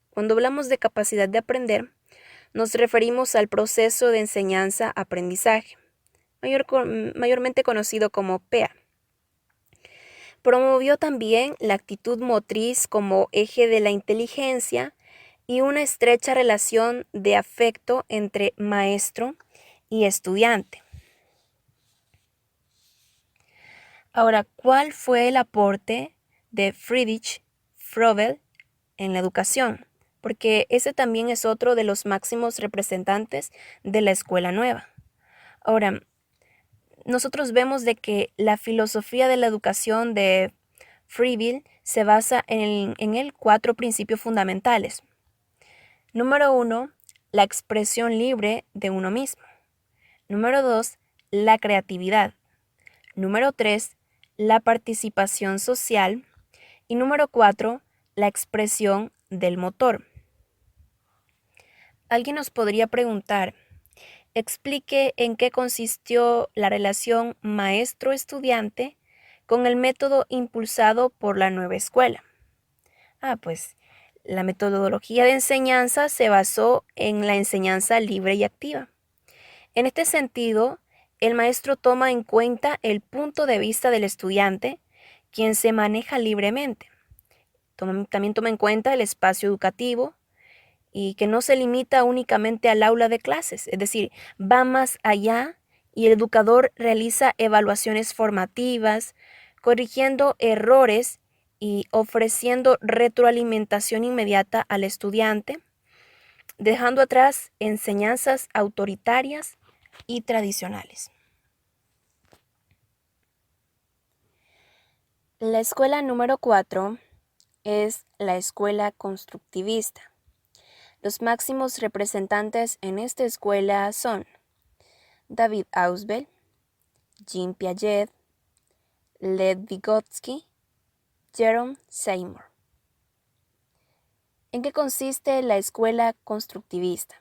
Cuando hablamos de capacidad de aprender, nos referimos al proceso de enseñanza-aprendizaje, mayormente conocido como PEA. Promovió también la actitud motriz como eje de la inteligencia y una estrecha relación de afecto entre maestro y estudiante. Ahora, ¿cuál fue el aporte de Friedrich Froebel en la educación? Porque ese también es otro de los máximos representantes de la escuela nueva. Ahora, nosotros vemos de que la filosofía de la educación de Froebel se basa en 4 principios fundamentales. Número 1, la expresión libre de uno mismo. Número 2, la creatividad. Número 3, la participación social. Y número 4, la expresión del motor. Alguien nos podría preguntar, explique en qué consistió la relación maestro-estudiante con el método impulsado por la nueva escuela. Pues la metodología de enseñanza se basó en la enseñanza libre y activa. En este sentido, el maestro toma en cuenta el punto de vista del estudiante, quien se maneja libremente. También toma en cuenta el espacio educativo y que no se limita únicamente al aula de clases, es decir, va más allá y el educador realiza evaluaciones formativas, corrigiendo errores y ofreciendo retroalimentación inmediata al estudiante, dejando atrás enseñanzas autoritarias y tradicionales. La escuela número 4 es la escuela constructivista. Los máximos representantes en esta escuela son David Ausubel, Jean Piaget, Lev Vygotsky, Jerome Seymour. ¿En qué consiste la escuela constructivista?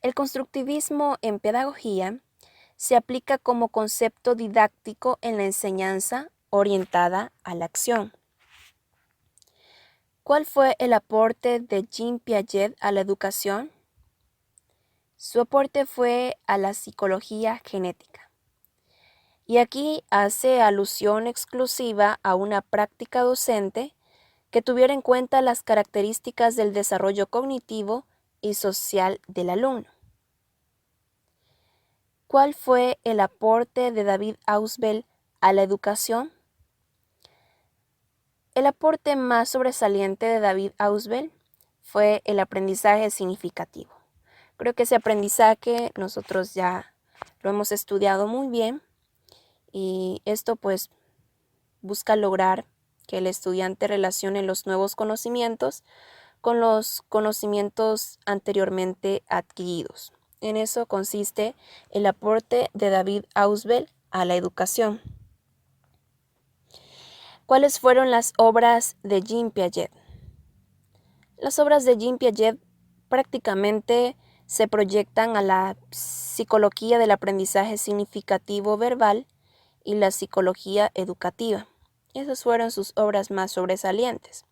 El constructivismo en pedagogía se aplica como concepto didáctico en la enseñanza orientada a la acción. ¿Cuál fue el aporte de Jean Piaget a la educación? Su aporte fue a la psicología genética. Y aquí hace alusión exclusiva a una práctica docente que tuviera en cuenta las características del desarrollo cognitivo y social del alumno. ¿Cuál fue el aporte de David Ausubel a la educación? El aporte más sobresaliente de David Ausubel fue el aprendizaje significativo. Creo que ese aprendizaje nosotros ya lo hemos estudiado muy bien y esto pues busca lograr que el estudiante relacione los nuevos conocimientos con los conocimientos anteriormente adquiridos. En eso consiste el aporte de David Ausubel a la educación. ¿Cuáles fueron las obras de Jean Piaget? Las obras de Jean Piaget prácticamente se proyectan a la psicología del aprendizaje significativo verbal y la psicología educativa. Esas fueron sus obras más sobresalientes.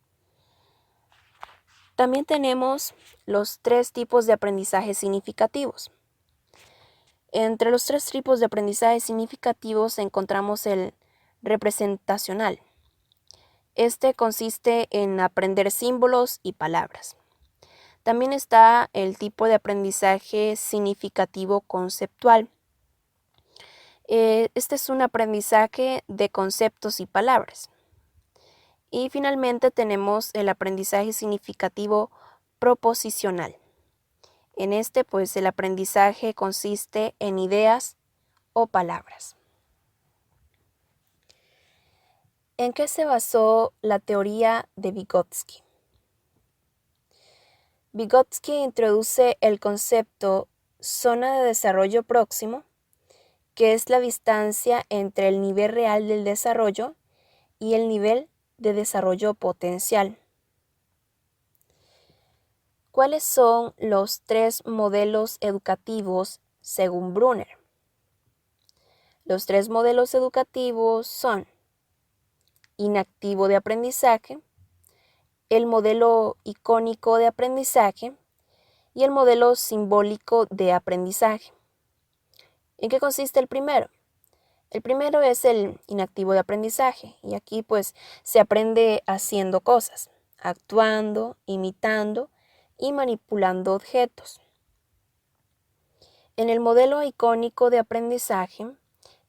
También tenemos los 3 tipos de aprendizaje significativos. Entre los 3 tipos de aprendizaje significativos encontramos el representacional. Este consiste en aprender símbolos y palabras. También está el tipo de aprendizaje significativo conceptual. Este es un aprendizaje de conceptos y palabras. Y finalmente tenemos el aprendizaje significativo proposicional. En este, pues, el aprendizaje consiste en ideas o palabras. ¿En qué se basó la teoría de Vygotsky? Vygotsky introduce el concepto zona de desarrollo próximo, que es la distancia entre el nivel real del desarrollo y el nivel de desarrollo potencial. ¿Cuáles son los 3 modelos educativos según Brunner? Los 3 modelos educativos son inactivo de aprendizaje, el modelo icónico de aprendizaje y el modelo simbólico de aprendizaje. ¿En qué consiste el primero? El primero es el inactivo de aprendizaje y aquí pues se aprende haciendo cosas, actuando, imitando y manipulando objetos. En el modelo icónico de aprendizaje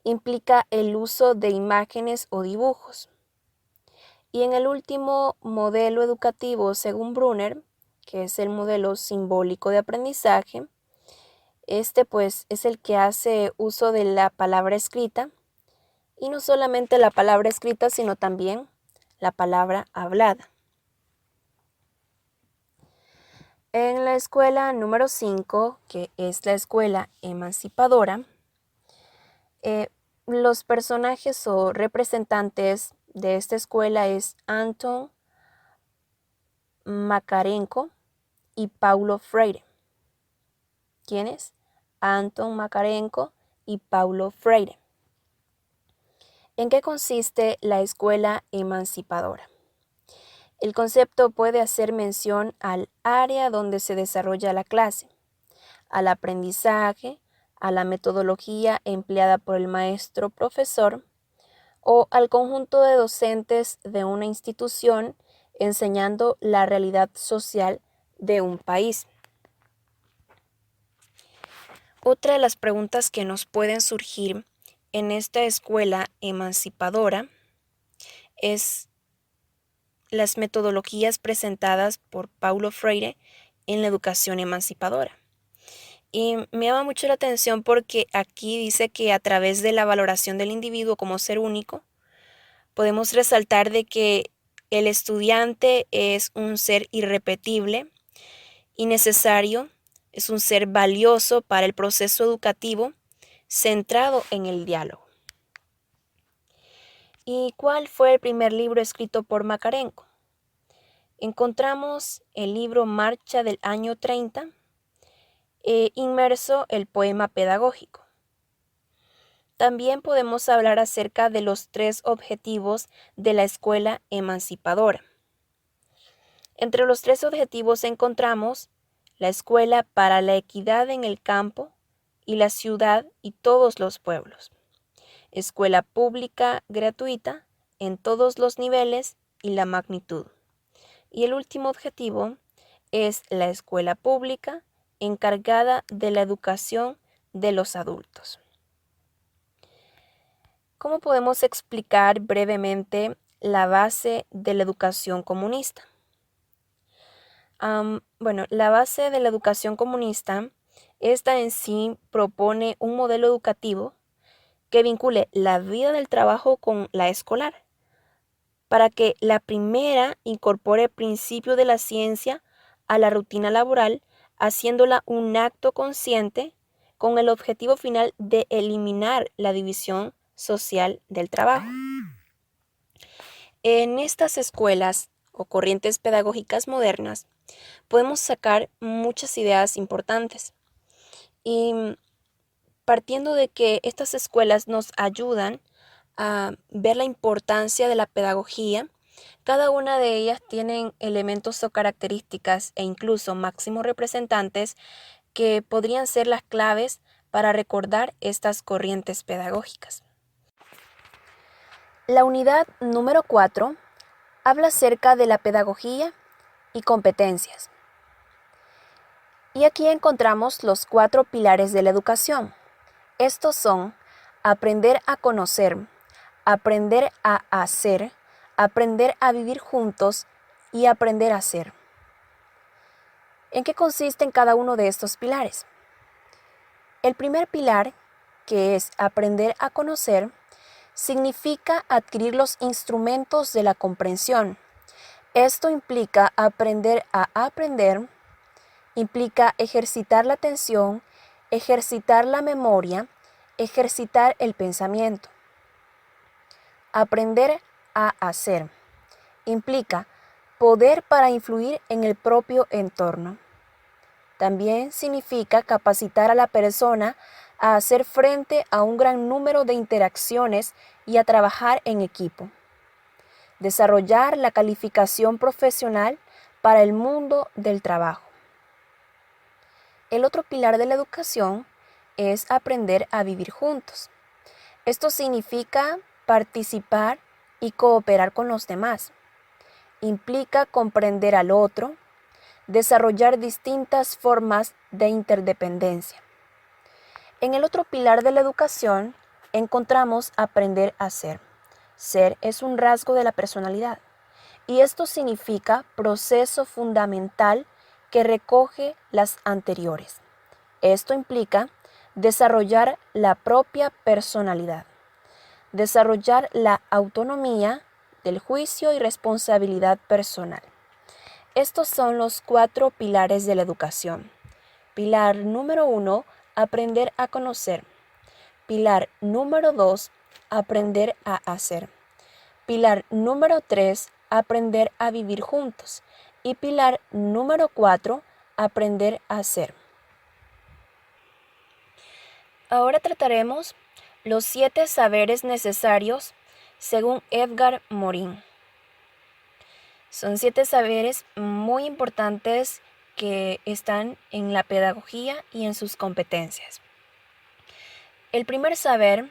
implica el uso de imágenes o dibujos. Y en el último modelo educativo, según Brunner, que es el modelo simbólico de aprendizaje, este pues es el que hace uso de la palabra escrita, y no solamente la palabra escrita, sino también la palabra hablada. En la escuela número 5, que es la escuela emancipadora, los personajes o representantes de esta escuela es Anton Makarenko y Paulo Freire. ¿Quiénes? Anton Makarenko y Paulo Freire. ¿En qué consiste la escuela emancipadora? El concepto puede hacer mención al área donde se desarrolla la clase, al aprendizaje, a la metodología empleada por el maestro profesor o al conjunto de docentes de una institución enseñando la realidad social de un país. Otra de las preguntas que nos pueden surgir en esta escuela emancipadora es las metodologías presentadas por Paulo Freire en la educación emancipadora. Y me llama mucho la atención porque aquí dice que a través de la valoración del individuo como ser único, podemos resaltar de que el estudiante es un ser irrepetible y necesario, es un ser valioso para el proceso educativo centrado en el diálogo. ¿Y cuál fue el primer libro escrito por Makarenko? Encontramos el libro Marcha del año 30, inmerso el poema pedagógico. También podemos hablar acerca de los 3 objetivos de la escuela emancipadora. Entre los 3 objetivos encontramos la escuela para la equidad en el campo y la ciudad y todos los pueblos. Escuela pública gratuita en todos los niveles y la magnitud. Y el último objetivo es la escuela pública encargada de la educación de los adultos. ¿Cómo podemos explicar brevemente la base de la educación comunista? La base de la educación comunista, esta en sí propone un modelo educativo que vincule la vida del trabajo con la escolar, para que la primera incorpore el principio de la ciencia a la rutina laboral, haciéndola un acto consciente con el objetivo final de eliminar la división social del trabajo. En estas escuelas o corrientes pedagógicas modernas podemos sacar muchas ideas importantes y partiendo de que estas escuelas nos ayudan a ver la importancia de la pedagogía, cada una de ellas tienen elementos o características e incluso máximos representantes que podrían ser las claves para recordar estas corrientes pedagógicas. La unidad número 4 habla acerca de la pedagogía y competencias. Y aquí encontramos los 4 pilares de la educación. Estos son aprender a conocer, aprender a hacer, aprender a vivir juntos y aprender a ser. ¿En qué consisten cada uno de estos pilares? El primer pilar, que es aprender a conocer, significa adquirir los instrumentos de la comprensión. Esto implica aprender a aprender, implica ejercitar la atención, ejercitar la memoria, ejercitar el pensamiento. Aprender a hacer implica poder para influir en el propio entorno. También significa capacitar a la persona a hacer frente a un gran número de interacciones y a trabajar en equipo. Desarrollar la calificación profesional para el mundo del trabajo. El otro pilar de la educación es aprender a vivir juntos. Esto significa participar y cooperar con los demás. Implica comprender al otro, desarrollar distintas formas de interdependencia. En el otro pilar de la educación encontramos aprender a ser. Ser es un rasgo de la personalidad y esto significa proceso fundamental que recoge las anteriores. Esto implica desarrollar la propia personalidad, desarrollar la autonomía del juicio y responsabilidad personal. Estos son los 4 pilares de la educación. Pilar número 1, aprender a conocer. Pilar número 2, aprender a hacer. Pilar número 3, aprender a vivir juntos. Y pilar número 4, aprender a ser. Ahora trataremos los 7 saberes necesarios según Edgar Morin. Son 7 saberes muy importantes que están en la pedagogía y en sus competencias. El primer saber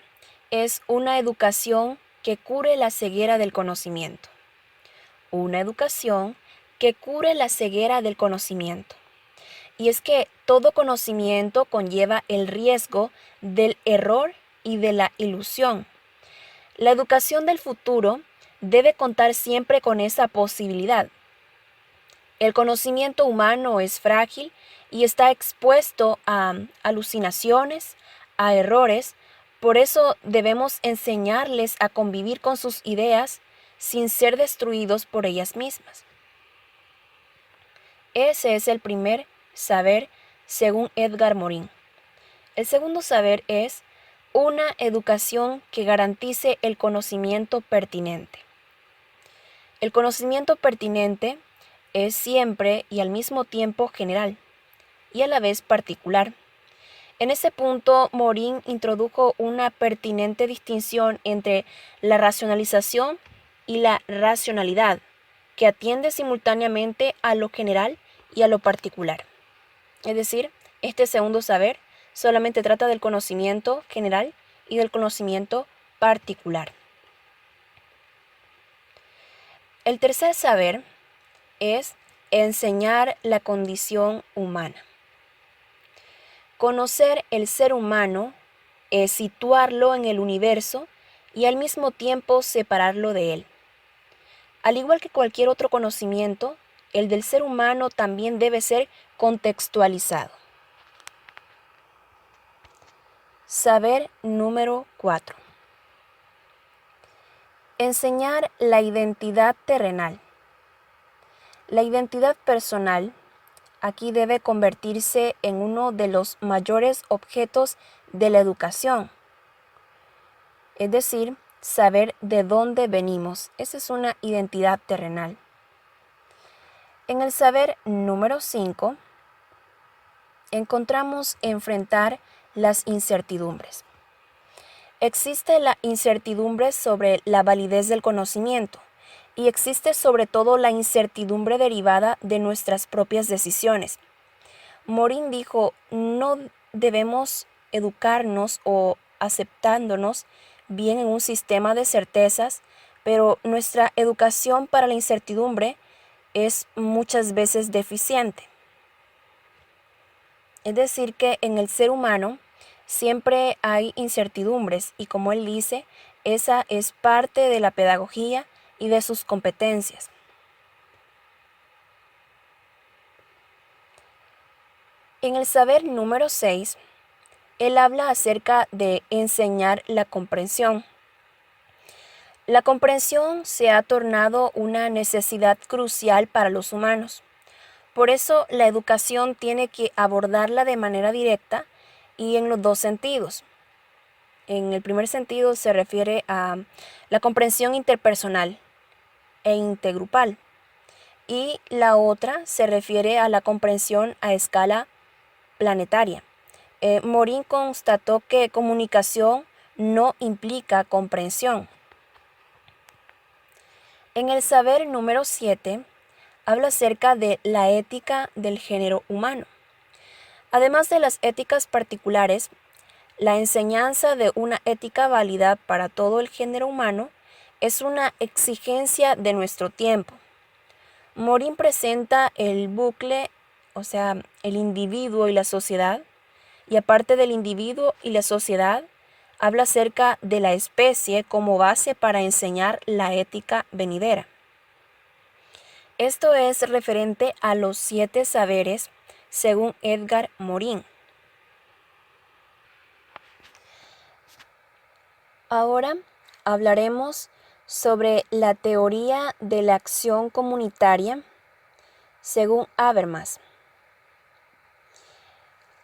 es una educación que cure la ceguera del conocimiento. Una educación que cure la ceguera del conocimiento. Y es que todo conocimiento conlleva el riesgo del error y de la ilusión. La educación del futuro debe contar siempre con esa posibilidad. El conocimiento humano es frágil y está expuesto a alucinaciones, a errores, por eso debemos enseñarles a convivir con sus ideas sin ser destruidos por ellas mismas. Ese es el primer saber según Edgar Morin. El segundo saber es una educación que garantice el conocimiento pertinente. El conocimiento pertinente es siempre y al mismo tiempo general y a la vez particular. En ese punto, Morin introdujo una pertinente distinción entre la racionalización y la racionalidad, que atiende simultáneamente a lo general y a lo particular. Es decir, este segundo saber solamente trata del conocimiento general y del conocimiento particular. El tercer saber es enseñar la condición humana. Conocer el ser humano es situarlo en el universo y al mismo tiempo separarlo de él. Al igual que cualquier otro conocimiento, el del ser humano también debe ser contextualizado. Saber número 4. Enseñar la identidad terrenal. La identidad personal aquí debe convertirse en uno de los mayores objetos de la educación. Es decir, saber de dónde venimos. Esa es una identidad terrenal. En el saber número 5, encontramos enfrentar las incertidumbres. Existe la incertidumbre sobre la validez del conocimiento y existe sobre todo la incertidumbre derivada de nuestras propias decisiones. Morin dijo, no debemos educarnos o aceptándonos bien en un sistema de certezas, pero nuestra educación para la incertidumbre es muchas veces deficiente. Es decir, que en el ser humano siempre hay incertidumbres y como él dice, esa es parte de la pedagogía y de sus competencias. En el saber número 6, él habla acerca de enseñar la comprensión. La comprensión se ha tornado una necesidad crucial para los humanos. Por eso la educación tiene que abordarla de manera directa y en los dos sentidos. En el primer sentido se refiere a la comprensión interpersonal e intergrupal y la otra se refiere a la comprensión a escala planetaria. Morin constató que comunicación no implica comprensión. En el saber número 7 habla acerca de la ética del género humano. Además de las éticas particulares, la enseñanza de una ética válida para todo el género humano es una exigencia de nuestro tiempo. Morin presenta el bucle, o sea, el individuo y la sociedad, y aparte del individuo y la sociedad, habla acerca de la especie como base para enseñar la ética venidera. Esto es referente a los 7 saberes según Edgar Morin. Ahora hablaremos sobre la teoría de la acción comunitaria según Habermas.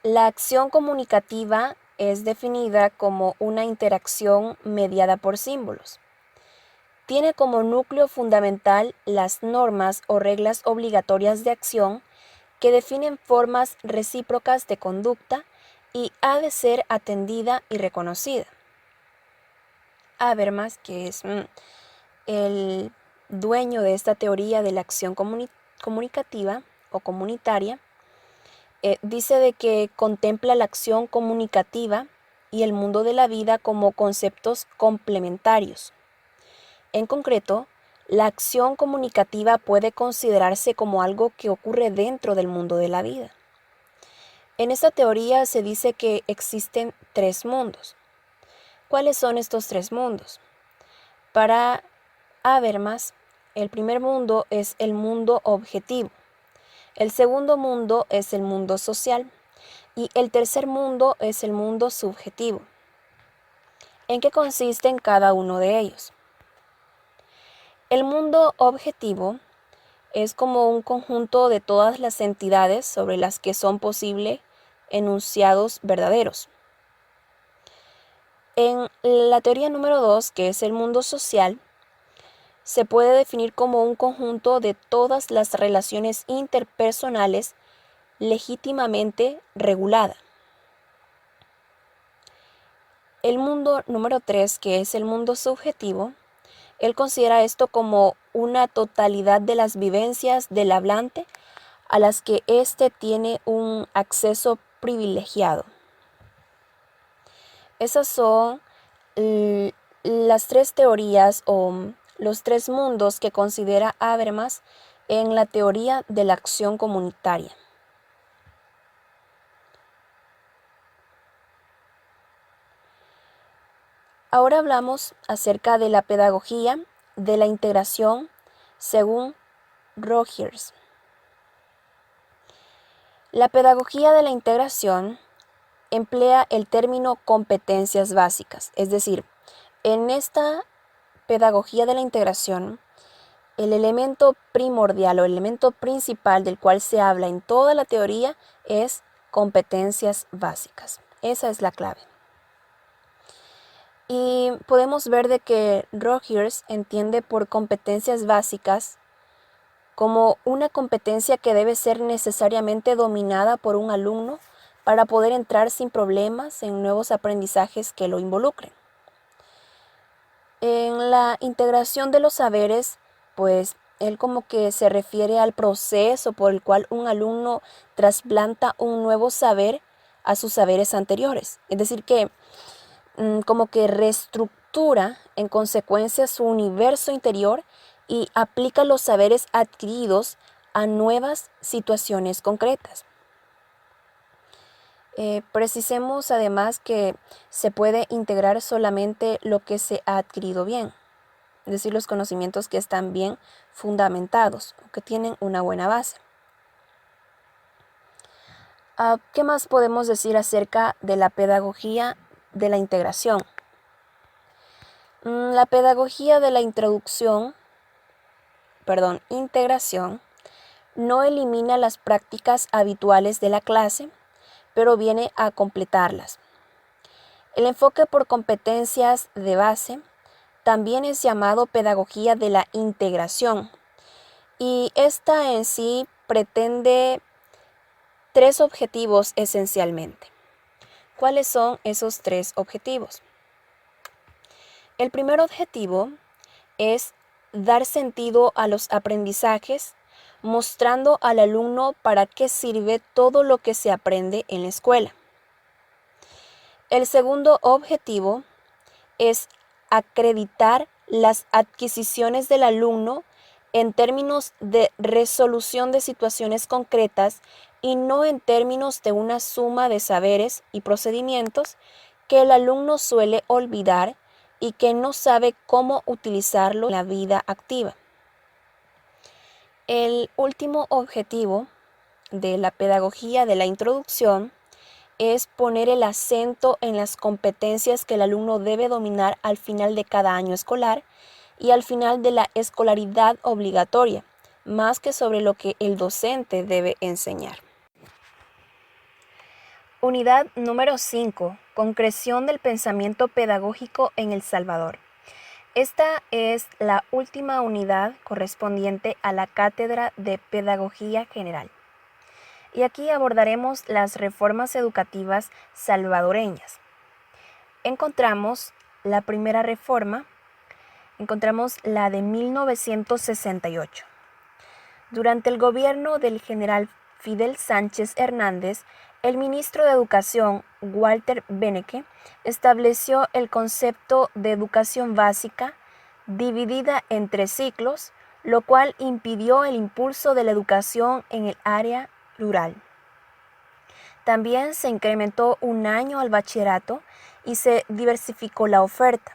La acción comunicativa es definida como una interacción mediada por símbolos. Tiene como núcleo fundamental las normas o reglas obligatorias de acción que definen formas recíprocas de conducta y ha de ser atendida y reconocida. Habermas, que es el dueño de esta teoría de la acción comunicativa o comunitaria, dice de que contempla la acción comunicativa y el mundo de la vida como conceptos complementarios. En concreto, la acción comunicativa puede considerarse como algo que ocurre dentro del mundo de la vida. En esta teoría se dice que existen 3 mundos. ¿Cuáles son estos 3 mundos? Para Habermas, el primer mundo es el mundo objetivo, el segundo mundo es el mundo social y el tercer mundo es el mundo subjetivo. ¿En qué consisten cada uno de ellos? El mundo objetivo es como un conjunto de todas las entidades sobre las que son posibles enunciados verdaderos. En la teoría número 2, que es el mundo social, se puede definir como un conjunto de todas las relaciones interpersonales legítimamente reguladas. el mundo número 3, que es el mundo subjetivo, él considera esto como una totalidad de las vivencias del hablante a las que éste tiene un acceso privilegiado. Esas son las tres teorías o los tres mundos que considera Habermas en la teoría de la acción comunitaria. Ahora hablamos acerca de la pedagogía de la integración según Rogers. La pedagogía de la integración emplea el término competencias básicas, es decir, en esta pedagogía de la integración, el elemento primordial o el elemento principal del cual se habla en toda la teoría es competencias básicas. Esa es la clave. Y podemos ver de que Rogers entiende por competencias básicas como una competencia que debe ser necesariamente dominada por un alumno para poder entrar sin problemas en nuevos aprendizajes que lo involucren. En la integración de los saberes, pues él como que se refiere al proceso por el cual un alumno trasplanta un nuevo saber a sus saberes anteriores. Es decir, que como que reestructura en consecuencia su universo interior y aplica los saberes adquiridos a nuevas situaciones concretas. Precisemos además que se puede integrar solamente lo que se ha adquirido bien, es decir, los conocimientos que están bien fundamentados o que tienen una buena base. ¿Qué más podemos decir acerca de la pedagogía de la integración? La pedagogía de la integración no elimina las prácticas habituales de la clase, pero viene a completarlas. El enfoque por competencias de base también es llamado pedagogía de la integración, y esta en sí pretende tres objetivos esencialmente. ¿Cuáles son esos tres objetivos? El primer objetivo es dar sentido a los aprendizajes, mostrando al alumno para qué sirve todo lo que se aprende en la escuela. El segundo objetivo es acreditar las adquisiciones del alumno en términos de resolución de situaciones concretas y no en términos de una suma de saberes y procedimientos que el alumno suele olvidar y que no sabe cómo utilizarlo en la vida activa. El último objetivo de la pedagogía de la introducción es poner el acento en las competencias que el alumno debe dominar al final de cada año escolar y al final de la escolaridad obligatoria, más que sobre lo que el docente debe enseñar. Unidad número 5. Concreción del pensamiento pedagógico en El Salvador. Esta es la última unidad correspondiente a la Cátedra de Pedagogía General. Y aquí abordaremos las reformas educativas salvadoreñas. Encontramos la primera reforma, encontramos la de 1968. Durante el gobierno del general Fidel Sánchez Hernández, el ministro de Educación, Walter Beneke, estableció el concepto de educación básica dividida en 3 ciclos, lo cual impidió el impulso de la educación en el área rural. También se incrementó un año al bachillerato y se diversificó la oferta.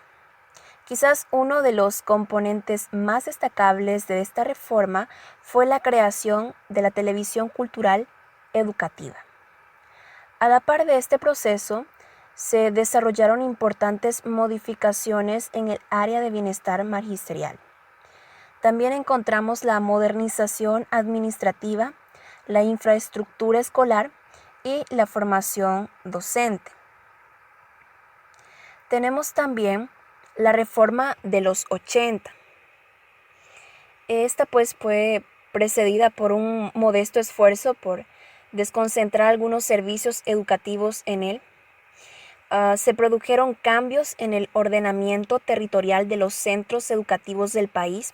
Quizás uno de los componentes más destacables de esta reforma fue la creación de la televisión cultural educativa. A la par de este proceso, se desarrollaron importantes modificaciones en el área de bienestar magisterial. También encontramos la modernización administrativa, la infraestructura escolar y la formación docente. Tenemos también la reforma de los 80. Esta pues fue precedida por un modesto esfuerzo por desconcentrar algunos servicios educativos en él. Se produjeron cambios en el ordenamiento territorial de los centros educativos del país.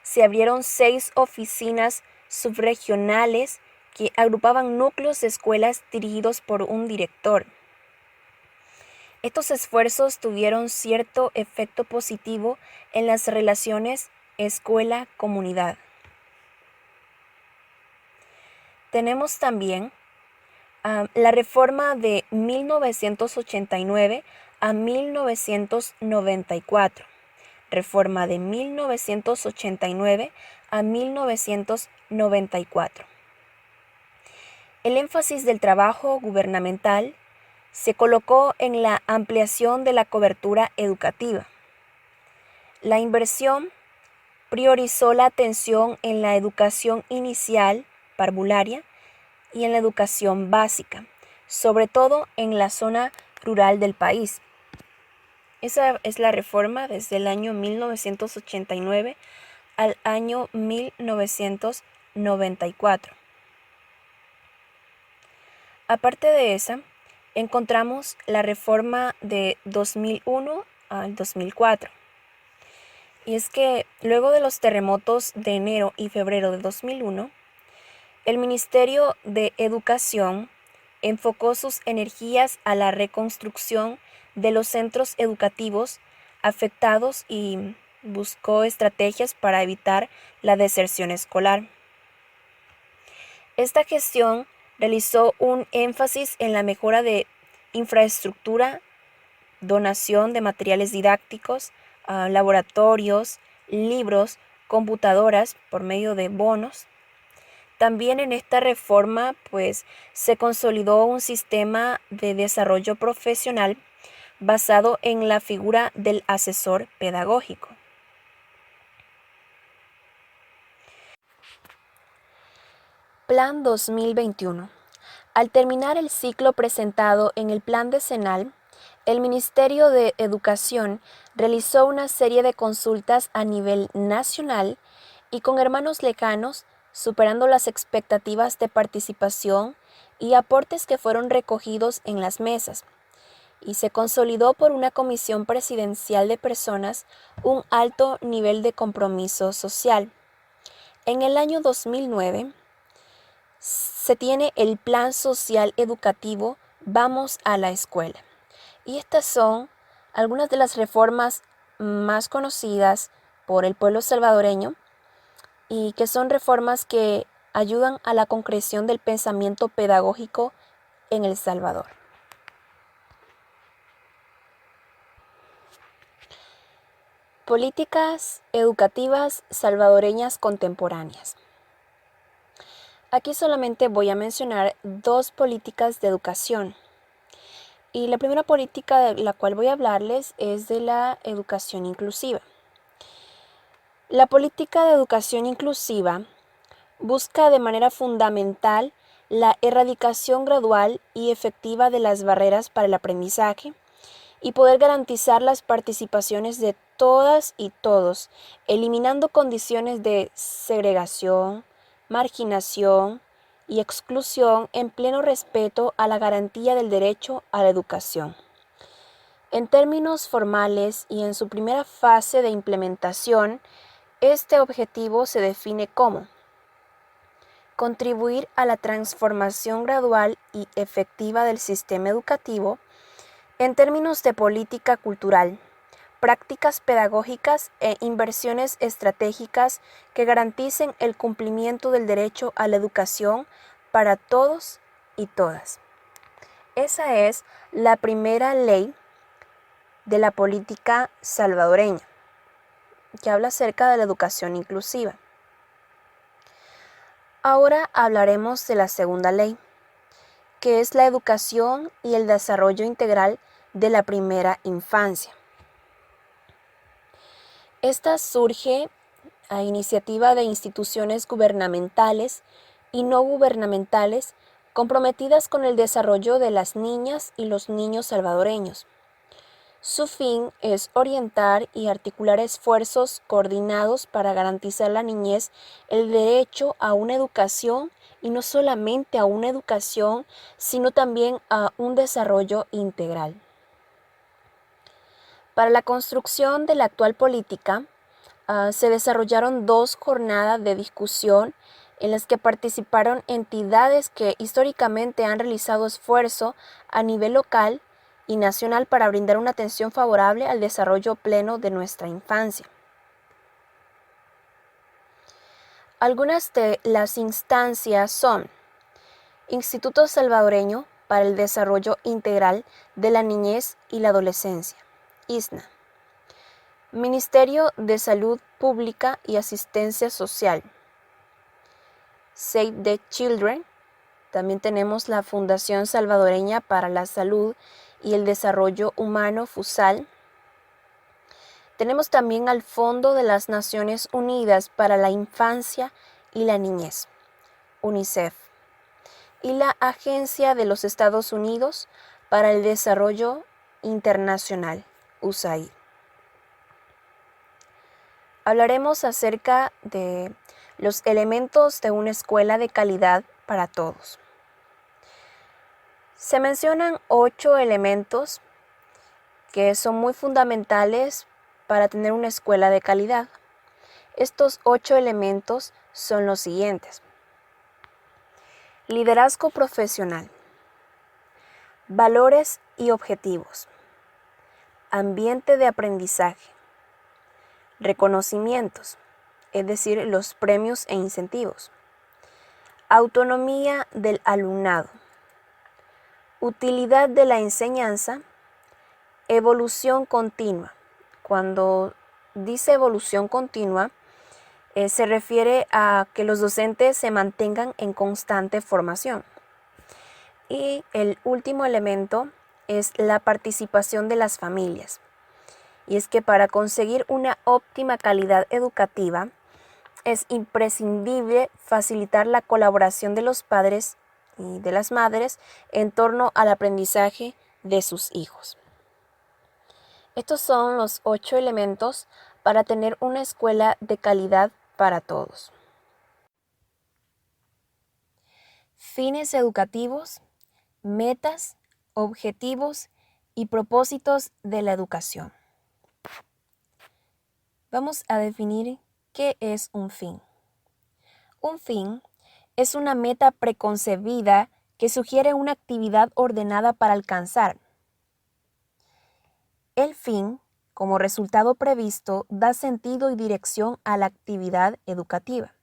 Se abrieron 6 oficinas subregionales que agrupaban núcleos de escuelas dirigidos por un director. Estos esfuerzos tuvieron cierto efecto positivo en las relaciones escuela-comunidad. Tenemos también la reforma de 1989 a 1994. Reforma de 1989 a 1994. El énfasis del trabajo gubernamental se colocó en la ampliación de la cobertura educativa. La inversión priorizó la atención en la educación inicial, parvularia, y en la educación básica, sobre todo en la zona rural del país. Esa es la reforma desde el año 1989 al año 1994. Aparte de esa, encontramos la reforma de 2001 al 2004. Y es que luego de los terremotos de enero y febrero de 2001, el Ministerio de Educación enfocó sus energías a la reconstrucción de los centros educativos afectados y buscó estrategias para evitar la deserción escolar. Esta gestión realizó un énfasis en la mejora de infraestructura, donación de materiales didácticos, laboratorios, libros, computadoras por medio de bonos. También en esta reforma, se consolidó un sistema de desarrollo profesional basado en la figura del asesor pedagógico. Plan 2021. Al terminar el ciclo presentado en el Plan Decenal, el Ministerio de Educación realizó una serie de consultas a nivel nacional y con hermanos lejanos, superando las expectativas de participación y aportes que fueron recogidos en las mesas, y se consolidó por una comisión presidencial de personas un alto nivel de compromiso social. En el año 2009 se tiene el Plan Social Educativo Vamos a la Escuela, y estas son algunas de las reformas más conocidas por el pueblo salvadoreño y que son reformas que ayudan a la concreción del pensamiento pedagógico en El Salvador. Políticas educativas salvadoreñas contemporáneas. Aquí solamente voy a mencionar 2 políticas de educación. Y la primera política de la cual voy a hablarles es de la educación inclusiva. La política de educación inclusiva busca de manera fundamental la erradicación gradual y efectiva de las barreras para el aprendizaje y poder garantizar las participaciones de todas y todos, eliminando condiciones de segregación, marginación y exclusión en pleno respeto a la garantía del derecho a la educación. En términos formales y en su primera fase de implementación, este objetivo se define como contribuir a la transformación gradual y efectiva del sistema educativo en términos de política cultural, prácticas pedagógicas e inversiones estratégicas que garanticen el cumplimiento del derecho a la educación para todos y todas. Esa es la primera ley de la política salvadoreña, que habla acerca de la educación inclusiva. Ahora hablaremos de la segunda ley, que es la educación y el desarrollo integral de la primera infancia. Esta surge a iniciativa de instituciones gubernamentales y no gubernamentales comprometidas con el desarrollo de las niñas y los niños salvadoreños. Su fin es orientar y articular esfuerzos coordinados para garantizar a la niñez el derecho a una educación, y no solamente a una educación, sino también a un desarrollo integral. Para la construcción de la actual política, se desarrollaron 2 jornadas de discusión en las que participaron entidades que históricamente han realizado esfuerzo a nivel local y nacional para brindar una atención favorable al desarrollo pleno de nuestra infancia. Algunas de las instancias son Instituto Salvadoreño para el Desarrollo Integral de la Niñez y la Adolescencia, ISNA. Ministerio de Salud Pública y Asistencia Social, Save the Children. También tenemos la Fundación Salvadoreña para la Salud y el Desarrollo Humano, FUSAL. Tenemos también al Fondo de las Naciones Unidas para la Infancia y la Niñez, UNICEF, y la Agencia de los Estados Unidos para el Desarrollo Internacional, USAID. Hablaremos acerca de los elementos de una escuela de calidad para todos. Se mencionan 8 elementos que son muy fundamentales para tener una escuela de calidad. Estos 8 elementos son los siguientes: liderazgo profesional, valores y objetivos, ambiente de aprendizaje, reconocimientos, es decir, los premios e incentivos, autonomía del alumnado, utilidad de la enseñanza, evolución continua. Cuando dice evolución continua, se refiere a que los docentes se mantengan en constante formación. Y el último elemento es la participación de las familias. Y es que para conseguir una óptima calidad educativa, es imprescindible facilitar la colaboración de los padres y de las madres en torno al aprendizaje de sus hijos. Estos son los 8 elementos para tener una escuela de calidad para todos. Fines educativos, metas, objetivos y propósitos de la educación. Vamos a definir qué es un fin. Un fin es una meta preconcebida que sugiere una actividad ordenada para alcanzar. El fin, como resultado previsto, da sentido y dirección a la actividad educativa.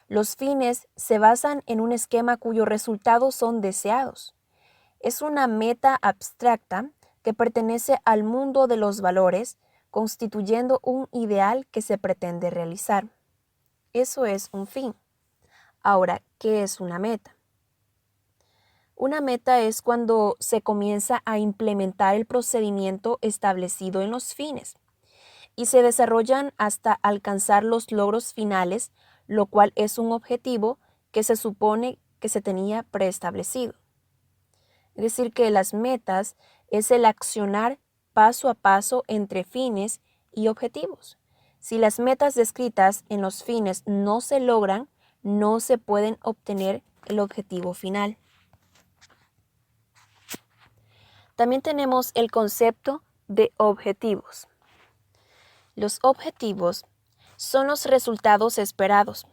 Los fines se basan en un esquema cuyos resultados son deseados. Es una meta abstracta que pertenece al mundo de los valores, constituyendo un ideal que se pretende realizar. Eso es un fin. Ahora, ¿qué es una meta? Una meta es cuando se comienza a implementar el procedimiento establecido en los fines y se desarrollan hasta alcanzar los logros finales, lo cual es un objetivo que se supone que se tenía preestablecido. Es decir, que las metas es el accionar paso a paso entre fines y objetivos. Si las metas descritas en los fines no se logran, no se pueden obtener el objetivo final. También tenemos el concepto de objetivos. Los objetivos son los resultados esperados.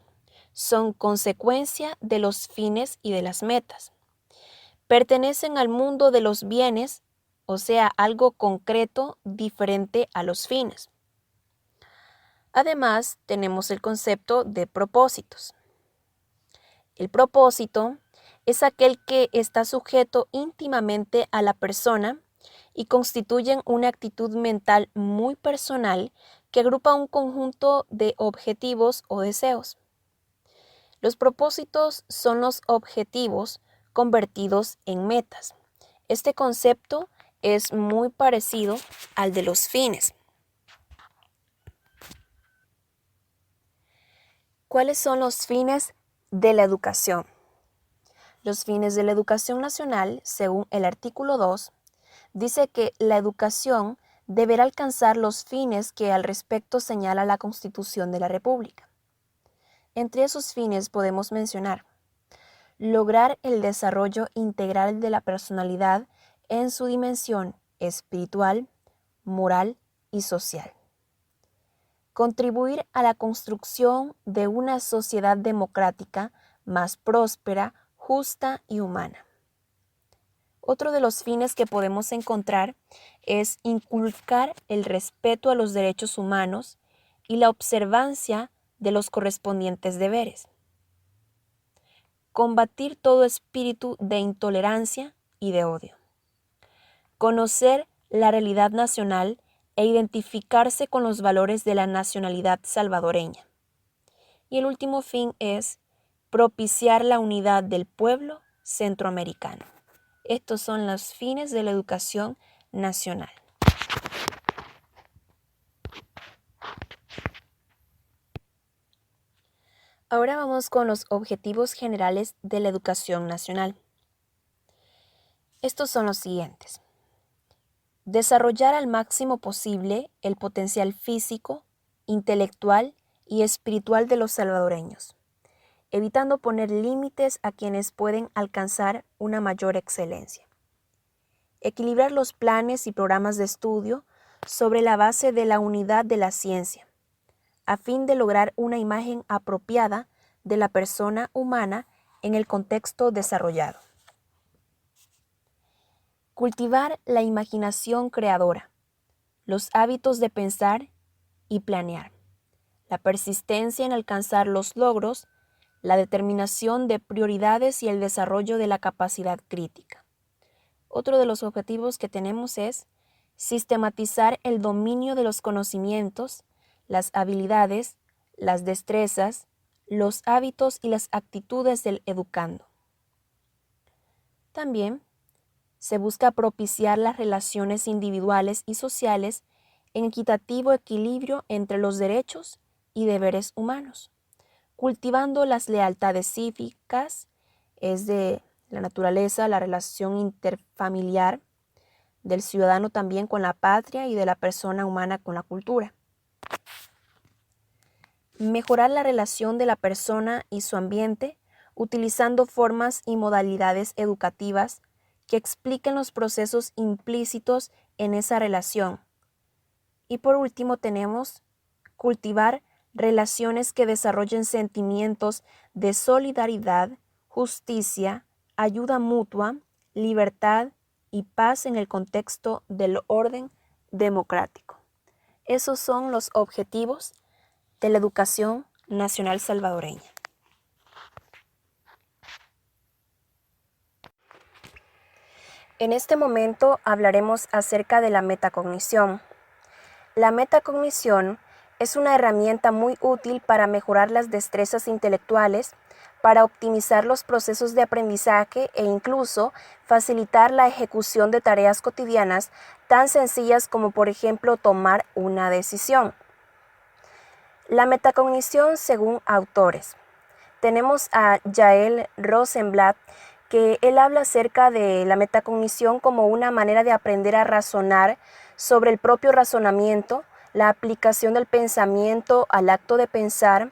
Son consecuencia de los fines y de las metas. Pertenecen al mundo de los bienes, o sea, algo concreto diferente a los fines. Además, tenemos el concepto de propósitos. El propósito es aquel que está sujeto íntimamente a la persona y constituyen una actitud mental muy personal que agrupa un conjunto de objetivos o deseos. Los propósitos son los objetivos convertidos en metas. Este concepto es muy parecido al de los fines. ¿Cuáles son los fines de la educación? Los fines de la educación nacional, según el artículo 2, dice que la educación deberá alcanzar los fines que al respecto señala la Constitución de la República. Entre esos fines podemos mencionar: lograr el desarrollo integral de la personalidad en su dimensión espiritual, moral y social. Contribuir a la construcción de una sociedad democrática más próspera, justa y humana. Otro de los fines que podemos encontrar es inculcar el respeto a los derechos humanos y la observancia de los correspondientes deberes. Combatir todo espíritu de intolerancia y de odio. Conocer la realidad nacional e identificarse con los valores de la nacionalidad salvadoreña. Y el último fin es propiciar la unidad del pueblo centroamericano. Estos son los fines de la educación nacional. Ahora vamos con los objetivos generales de la educación nacional. Estos son los siguientes. Desarrollar al máximo posible el potencial físico, intelectual y espiritual de los salvadoreños, evitando poner límites a quienes pueden alcanzar una mayor excelencia. Equilibrar los planes y programas de estudio sobre la base de la unidad de la ciencia, a fin de lograr una imagen apropiada de la persona humana en el contexto desarrollado. Cultivar la imaginación creadora, los hábitos de pensar y planear, la persistencia en alcanzar los logros, la determinación de prioridades y el desarrollo de la capacidad crítica. Otro de los objetivos que tenemos es sistematizar el dominio de los conocimientos, las habilidades, las destrezas, los hábitos y las actitudes del educando. También se busca propiciar las relaciones individuales y sociales en equitativo equilibrio entre los derechos y deberes humanos, cultivando las lealtades cívicas, es de la naturaleza, la relación interfamiliar del ciudadano también con la patria y de la persona humana con la cultura. Mejorar la relación de la persona y su ambiente utilizando formas y modalidades educativas que expliquen los procesos implícitos en esa relación. Y por último tenemos cultivar relaciones que desarrollen sentimientos de solidaridad, justicia, ayuda mutua, libertad y paz en el contexto del orden democrático. Esos son los objetivos de la educación nacional salvadoreña. En este momento hablaremos acerca de la metacognición. La metacognición es una herramienta muy útil para mejorar las destrezas intelectuales, para optimizar los procesos de aprendizaje e incluso facilitar la ejecución de tareas cotidianas tan sencillas como, por ejemplo, tomar una decisión. La metacognición según autores. Tenemos a Yael Rosenblatt, que él habla acerca de la metacognición como una manera de aprender a razonar sobre el propio razonamiento, la aplicación del pensamiento al acto de pensar,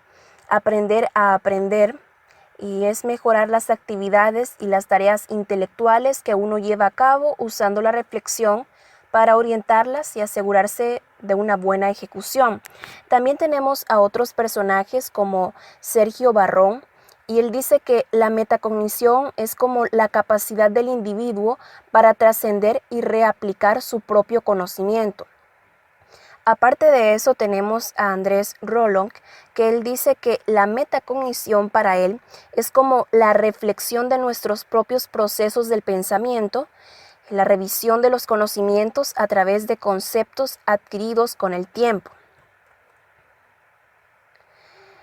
aprender a aprender, y es mejorar las actividades y las tareas intelectuales que uno lleva a cabo usando la reflexión para orientarlas y asegurarse de una buena ejecución. También tenemos a otros personajes como Sergio Barrón, y él dice que la metacognición es como la capacidad del individuo para trascender y reaplicar su propio conocimiento. Aparte de eso tenemos a Andrés Rollong, que él dice que la metacognición para él es como la reflexión de nuestros propios procesos del pensamiento, la revisión de los conocimientos a través de conceptos adquiridos con el tiempo.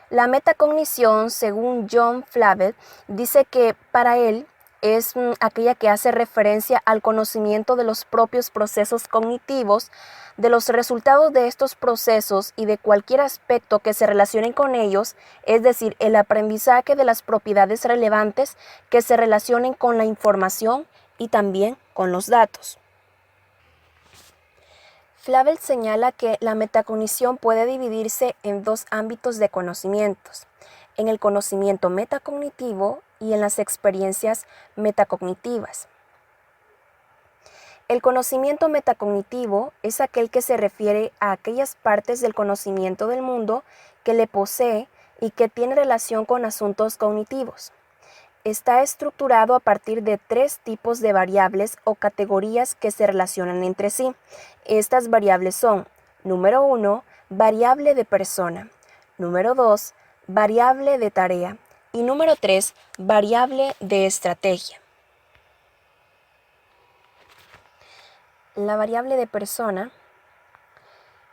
La metacognición, según John Flavel, dice que para él es aquella que hace referencia al conocimiento de los propios procesos cognitivos, de los resultados de estos procesos y de cualquier aspecto que se relacionen con ellos, es decir, el aprendizaje de las propiedades relevantes que se relacionen con la información y también con los datos. Flavel señala que la metacognición puede dividirse en dos ámbitos de conocimientos, en el conocimiento metacognitivo y en las experiencias metacognitivas. El conocimiento metacognitivo es aquel que se refiere a aquellas partes del conocimiento del mundo que le posee y que tiene relación con asuntos cognitivos. Está estructurado a partir de 3 tipos de variables o categorías que se relacionan entre sí. Estas variables son: número 1, variable de persona; número 2, variable de tarea; y número 3, variable de estrategia. La variable de persona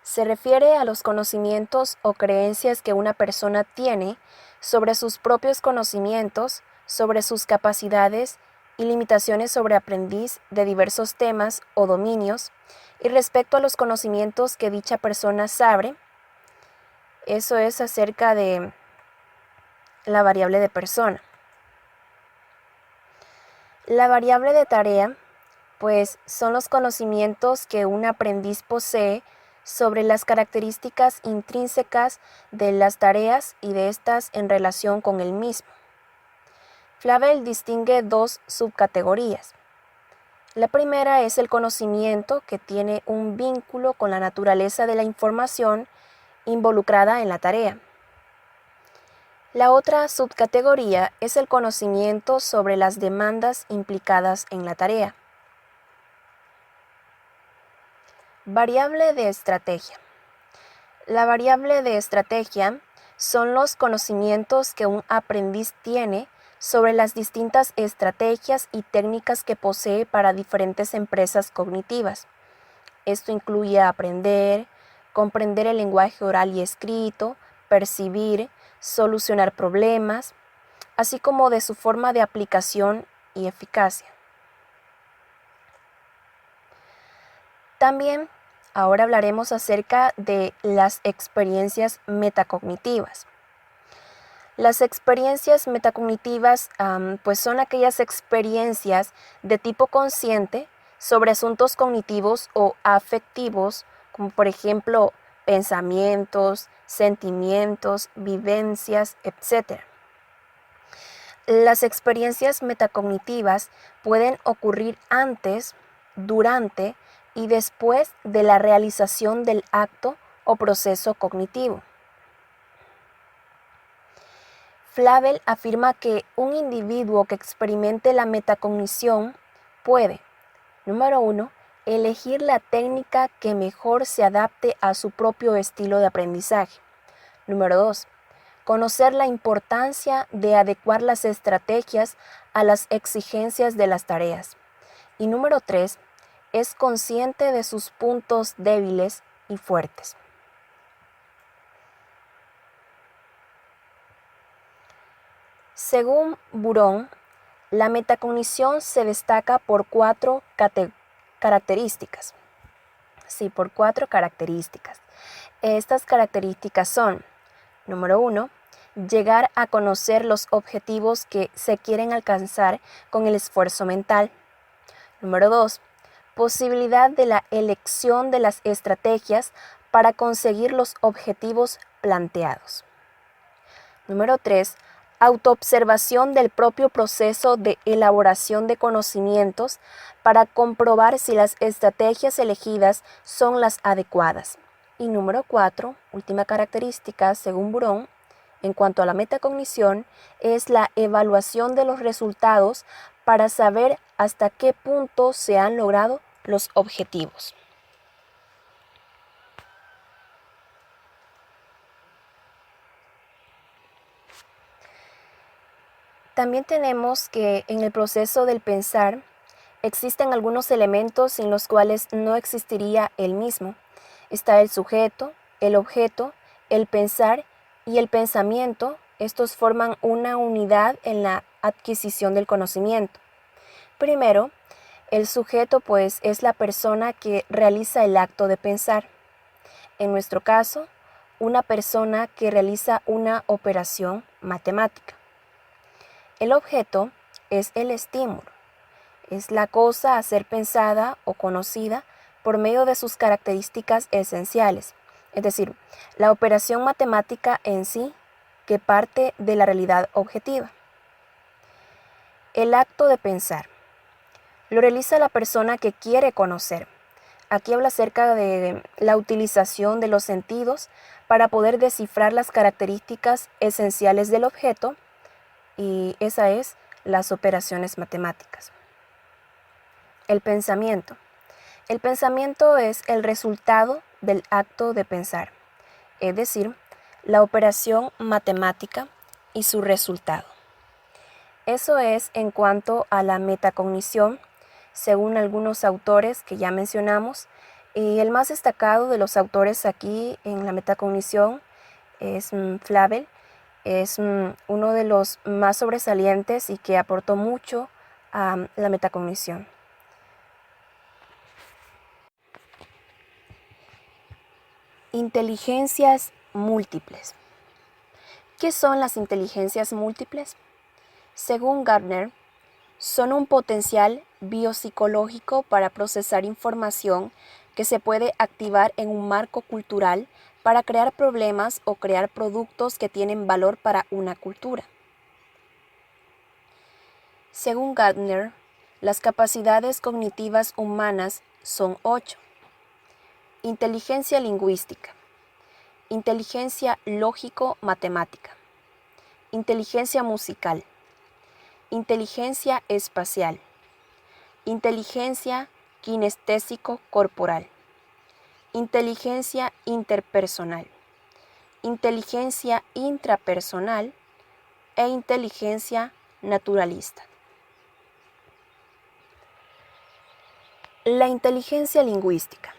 se refiere a los conocimientos o creencias que una persona tiene sobre sus propios conocimientos, sobre sus capacidades y limitaciones sobre aprendiz de diversos temas o dominios, y respecto a los conocimientos que dicha persona sabe. Eso es acerca de la variable de persona. La variable de tarea, pues, son los conocimientos que un aprendiz posee sobre las características intrínsecas de las tareas y de estas en relación con él mismo. Flavel distingue 2 subcategorías. La primera es el conocimiento que tiene un vínculo con la naturaleza de la información involucrada en la tarea. La otra subcategoría es el conocimiento sobre las demandas implicadas en la tarea. Variable de estrategia. La variable de estrategia son los conocimientos que un aprendiz tiene sobre las distintas estrategias y técnicas que posee para diferentes empresas cognitivas. Esto incluye aprender, comprender el lenguaje oral y escrito, percibir, solucionar problemas, así como de su forma de aplicación y eficacia. También ahora hablaremos acerca de las experiencias metacognitivas. Las experiencias metacognitivas pues son aquellas experiencias de tipo consciente sobre asuntos cognitivos o afectivos, como por ejemplo pensamientos, sentimientos, vivencias, etc. Las experiencias metacognitivas pueden ocurrir antes, durante y después de la realización del acto o proceso cognitivo. Flavel afirma que un individuo que experimente la metacognición puede, número 1, elegir la técnica que mejor se adapte a su propio estilo de aprendizaje. Número 2, conocer la importancia de adecuar las estrategias a las exigencias de las tareas. Y número 3, es consciente de sus puntos débiles y fuertes. Según Buron, la metacognición se destaca por 4 características. Sí, por 4 características. Estas características son: número 1, llegar a conocer los objetivos que se quieren alcanzar con el esfuerzo mental. Número 2, posibilidad de la elección de las estrategias para conseguir los objetivos planteados. Número 3, autoobservación del propio proceso de elaboración de conocimientos para comprobar si las estrategias elegidas son las adecuadas. Y número 4, última característica, según Buron, en cuanto a la metacognición, es la evaluación de los resultados para saber hasta qué punto se han logrado los objetivos. También tenemos que en el proceso del pensar existen algunos elementos sin los cuales no existiría el mismo. Está el sujeto, el objeto, el pensar y el pensamiento. Estos forman una unidad en la adquisición del conocimiento. Primero, el sujeto pues es la persona que realiza el acto de pensar. En nuestro caso, una persona que realiza una operación matemática. El objeto es el estímulo, es la cosa a ser pensada o conocida por medio de sus características esenciales, es decir, la operación matemática en sí que parte de la realidad objetiva. El acto de pensar. Lo realiza la persona que quiere conocer. Aquí habla acerca de la utilización de los sentidos para poder descifrar las características esenciales del objeto, y esa es las operaciones matemáticas. El pensamiento. El pensamiento es el resultado del acto de pensar, es decir, la operación matemática y su resultado. Eso es en cuanto a la metacognición, según algunos autores que ya mencionamos, y el más destacado de los autores aquí en la metacognición es Flavel. Es uno de los más sobresalientes y que aportó mucho a la metacognición. Inteligencias múltiples. ¿Qué son las inteligencias múltiples? Según Gardner, son un potencial biopsicológico para procesar información que se puede activar en un marco cultural para crear problemas o crear productos que tienen valor para una cultura. Según Gardner, las capacidades cognitivas humanas son 8. Inteligencia lingüística, inteligencia lógico-matemática, inteligencia musical, inteligencia espacial, inteligencia kinestésico-corporal, inteligencia interpersonal, inteligencia intrapersonal e inteligencia naturalista. La inteligencia lingüística.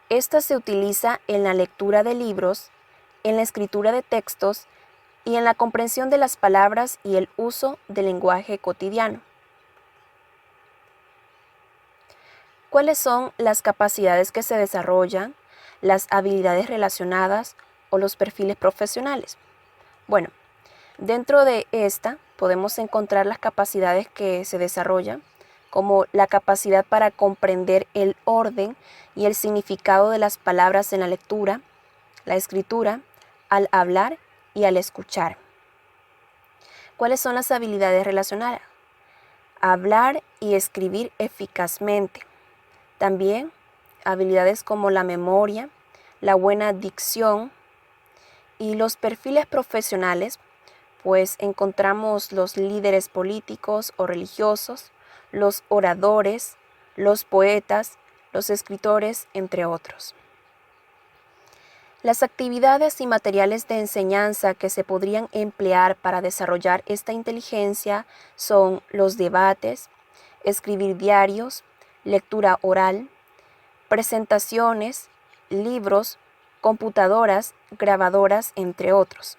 Esta se utiliza en la lectura de libros, en la escritura de textos y en la comprensión de las palabras y el uso del lenguaje cotidiano. ¿Cuáles son las capacidades que se desarrollan, las habilidades relacionadas o los perfiles profesionales? Bueno, dentro de esta podemos encontrar las capacidades que se desarrollan, como la capacidad para comprender el orden y el significado de las palabras en la lectura, la escritura, al hablar y al escuchar. ¿Cuáles son las habilidades relacionadas? Hablar y escribir eficazmente. También habilidades como la memoria, la buena dicción y los perfiles profesionales, pues encontramos los líderes políticos o religiosos, los oradores, los poetas, los escritores, entre otros. Las actividades y materiales de enseñanza que se podrían emplear para desarrollar esta inteligencia son los debates, escribir diarios, lectura oral, presentaciones, libros, computadoras, grabadoras, entre otros.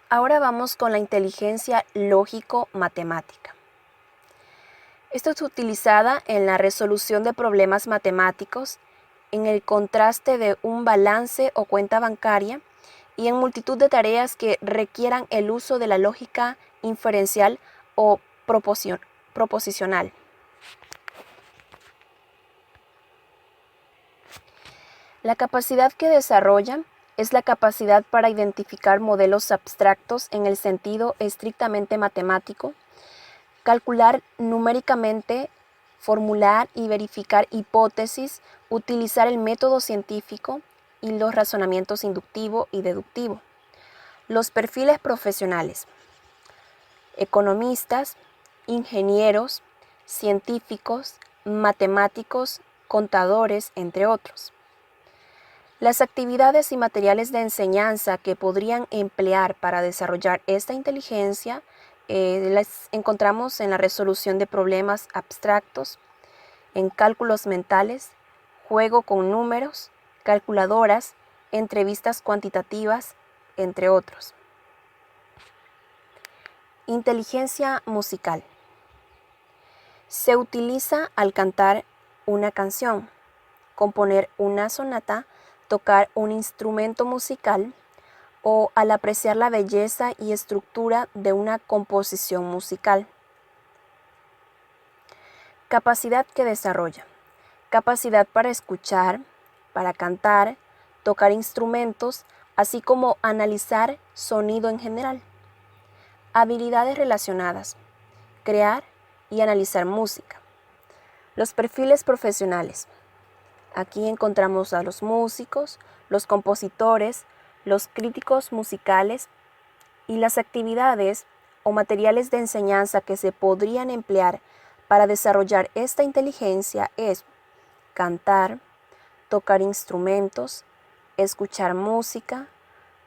Ahora vamos con la inteligencia lógico-matemática. Esta es utilizada en la resolución de problemas matemáticos, en el contraste de un balance o cuenta bancaria y en multitud de tareas que requieran el uso de la lógica inferencial o proposicional. La capacidad que desarrollan es la capacidad para identificar modelos abstractos en el sentido estrictamente matemático, calcular numéricamente, formular y verificar hipótesis, utilizar el método científico y los razonamientos inductivo y deductivo. Los perfiles profesionales: economistas, ingenieros, científicos, matemáticos, contadores, entre otros. Las actividades y materiales de enseñanza que podrían emplear para desarrollar esta inteligencia las encontramos en la resolución de problemas abstractos, en cálculos mentales, juego con números, calculadoras, entrevistas cuantitativas, entre otros. Inteligencia musical. Se utiliza al cantar una canción, componer una sonata, tocar un instrumento musical o al apreciar la belleza y estructura de una composición musical. Capacidad que desarrolla. Capacidad para escuchar, para cantar, tocar instrumentos, así como analizar sonido en general. Habilidades relacionadas. Crear y analizar música. Los perfiles profesionales. Aquí encontramos a los músicos, los compositores, los críticos musicales y las actividades o materiales de enseñanza que se podrían emplear para desarrollar esta inteligencia es cantar, tocar instrumentos, escuchar música,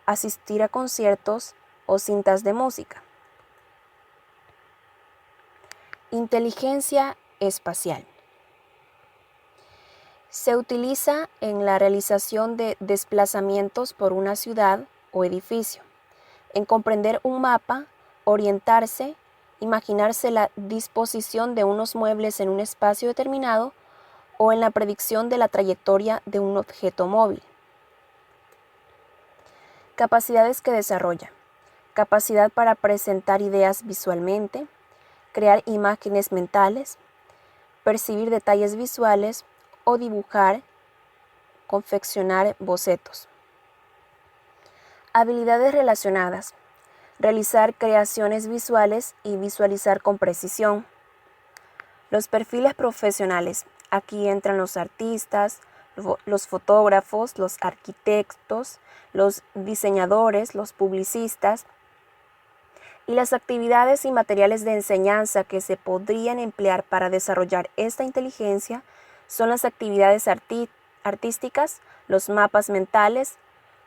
asistir a conciertos o cintas de música. Inteligencia espacial. Se utiliza en la realización de desplazamientos por una ciudad o edificio, en comprender un mapa, orientarse, imaginarse la disposición de unos muebles en un espacio determinado o en la predicción de la trayectoria de un objeto móvil. Capacidades que desarrolla. Capacidad para presentar ideas visualmente, crear imágenes mentales, percibir detalles visuales o dibujar, confeccionar bocetos. Habilidades relacionadas. Realizar creaciones visuales y visualizar con precisión. Los perfiles profesionales. Aquí entran los artistas, los fotógrafos, los arquitectos, los diseñadores, los publicistas. Y las actividades y materiales de enseñanza que se podrían emplear para desarrollar esta inteligencia son las actividades artísticas, los mapas mentales,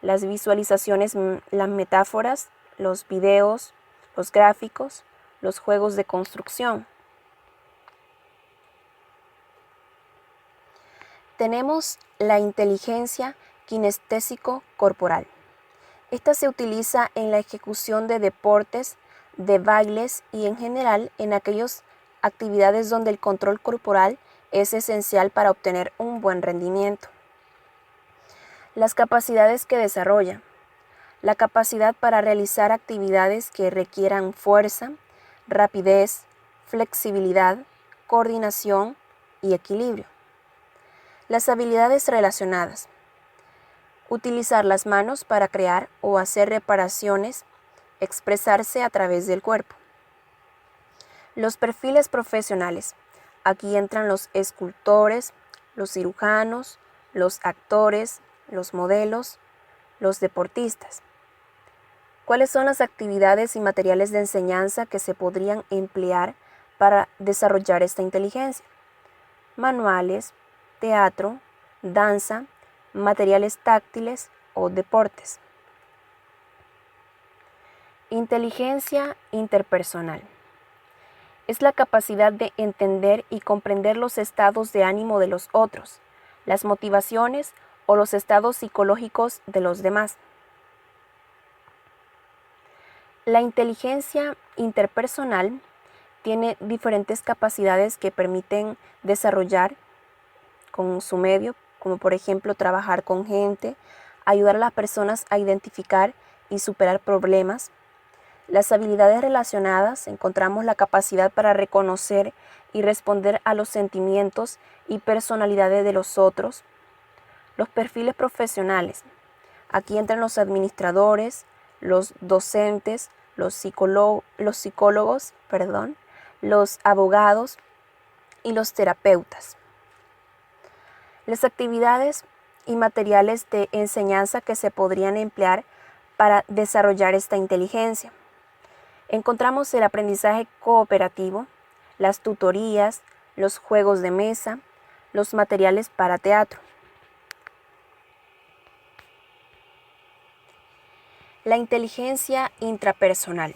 las visualizaciones, las metáforas, los videos, los gráficos, los juegos de construcción. Tenemos la inteligencia kinestésico-corporal. Esta se utiliza en la ejecución de deportes, de bailes y en general en aquellas actividades donde el control corporal es esencial para obtener un buen rendimiento. Las capacidades que desarrolla. La capacidad para realizar actividades que requieran fuerza, rapidez, flexibilidad, coordinación y equilibrio. Las habilidades relacionadas. Utilizar las manos para crear o hacer reparaciones, expresarse a través del cuerpo. Los perfiles profesionales. Aquí entran los escultores, los cirujanos, los actores, los modelos, los deportistas. ¿Cuáles son las actividades y materiales de enseñanza que se podrían emplear para desarrollar esta inteligencia? Manuales, teatro, danza, materiales táctiles o deportes. Inteligencia interpersonal. Es la capacidad de entender y comprender los estados de ánimo de los otros, las motivaciones o los estados psicológicos de los demás. La inteligencia interpersonal tiene diferentes capacidades que permiten desarrollar con su medio, como por ejemplo trabajar con gente, ayudar a las personas a identificar y superar problemas. Las habilidades relacionadas, encontramos la capacidad para reconocer y responder a los sentimientos y personalidades de los otros. Los perfiles profesionales. Aquí entran los administradores, los docentes, los psicólogos, los abogados y los terapeutas. Las actividades y materiales de enseñanza que se podrían emplear para desarrollar esta inteligencia. Encontramos el aprendizaje cooperativo, las tutorías, los juegos de mesa, los materiales para teatro. La inteligencia intrapersonal.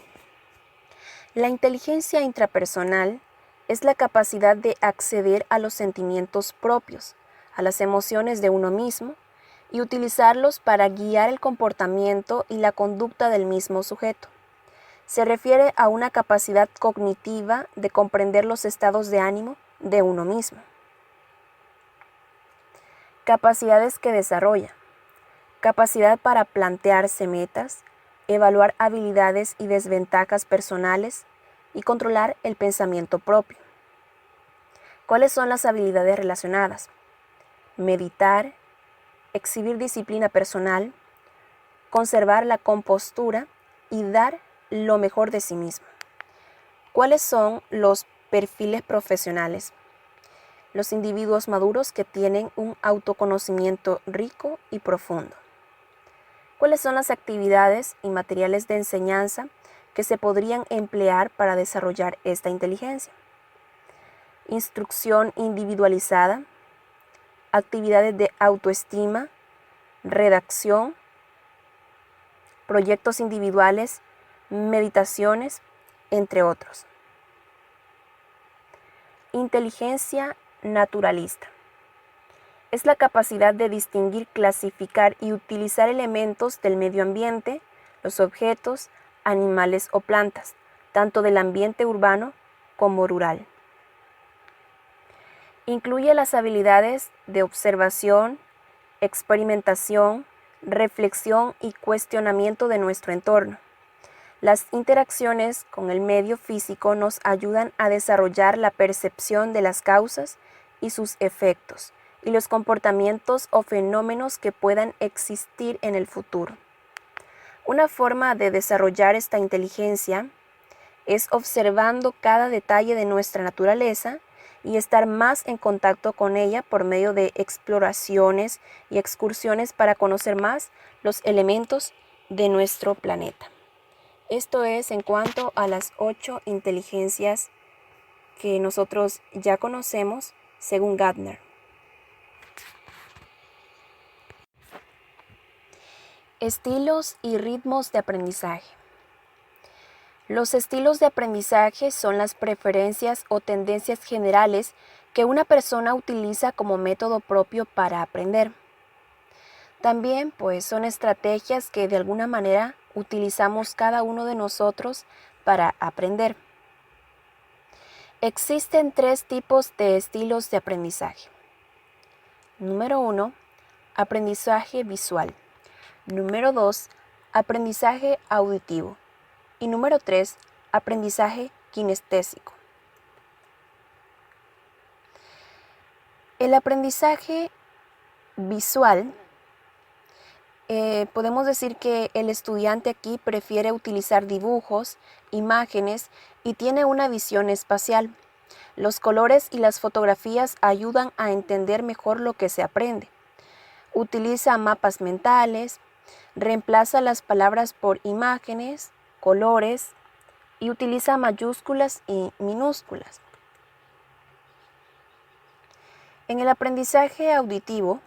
La inteligencia intrapersonal es la capacidad de acceder a los sentimientos propios, a las emociones de uno mismo y utilizarlos para guiar el comportamiento y la conducta del mismo sujeto. Se refiere a una capacidad cognitiva de comprender los estados de ánimo de uno mismo. Capacidades que desarrolla. Capacidad para plantearse metas, evaluar habilidades y desventajas personales y controlar el pensamiento propio. ¿Cuáles son las habilidades relacionadas? Meditar, exhibir disciplina personal, conservar la compostura y dar lo mejor de sí mismo. ¿Cuáles son los perfiles profesionales. Los individuos maduros que tienen un autoconocimiento rico y profundo. ¿Cuáles son las actividades y materiales de enseñanza que se podrían emplear para desarrollar esta inteligencia? Instrucción individualizada, actividades de autoestima, redacción, proyectos individuales, meditaciones, entre otros. Inteligencia naturalista. Es la capacidad de distinguir, clasificar y utilizar elementos del medio ambiente, los objetos, animales o plantas, tanto del ambiente urbano como rural. Incluye las habilidades de observación, experimentación, reflexión y cuestionamiento de nuestro entorno. Las interacciones con el medio físico nos ayudan a desarrollar la percepción de las causas y sus efectos, y los comportamientos o fenómenos que puedan existir en el futuro. Una forma de desarrollar esta inteligencia es observando cada detalle de nuestra naturaleza y estar más en contacto con ella por medio de exploraciones y excursiones para conocer más los elementos de nuestro planeta. Esto es en cuanto a las 8 inteligencias que nosotros ya conocemos según Gardner. Estilos y ritmos de aprendizaje. Los estilos de aprendizaje son las preferencias o tendencias generales que una persona utiliza como método propio para aprender. También, son estrategias que de alguna manera utilizamos cada uno de nosotros para aprender. Existen 3 tipos de estilos de aprendizaje. Número 1, aprendizaje visual. Número 2, aprendizaje auditivo. Y número 3, aprendizaje kinestésico. El aprendizaje visual, podemos decir que el estudiante aquí prefiere utilizar dibujos, imágenes y tiene una visión espacial. Los colores y las fotografías ayudan a entender mejor lo que se aprende. Utiliza mapas mentales, reemplaza las palabras por imágenes, colores y utiliza mayúsculas y minúsculas. En el aprendizaje auditivo,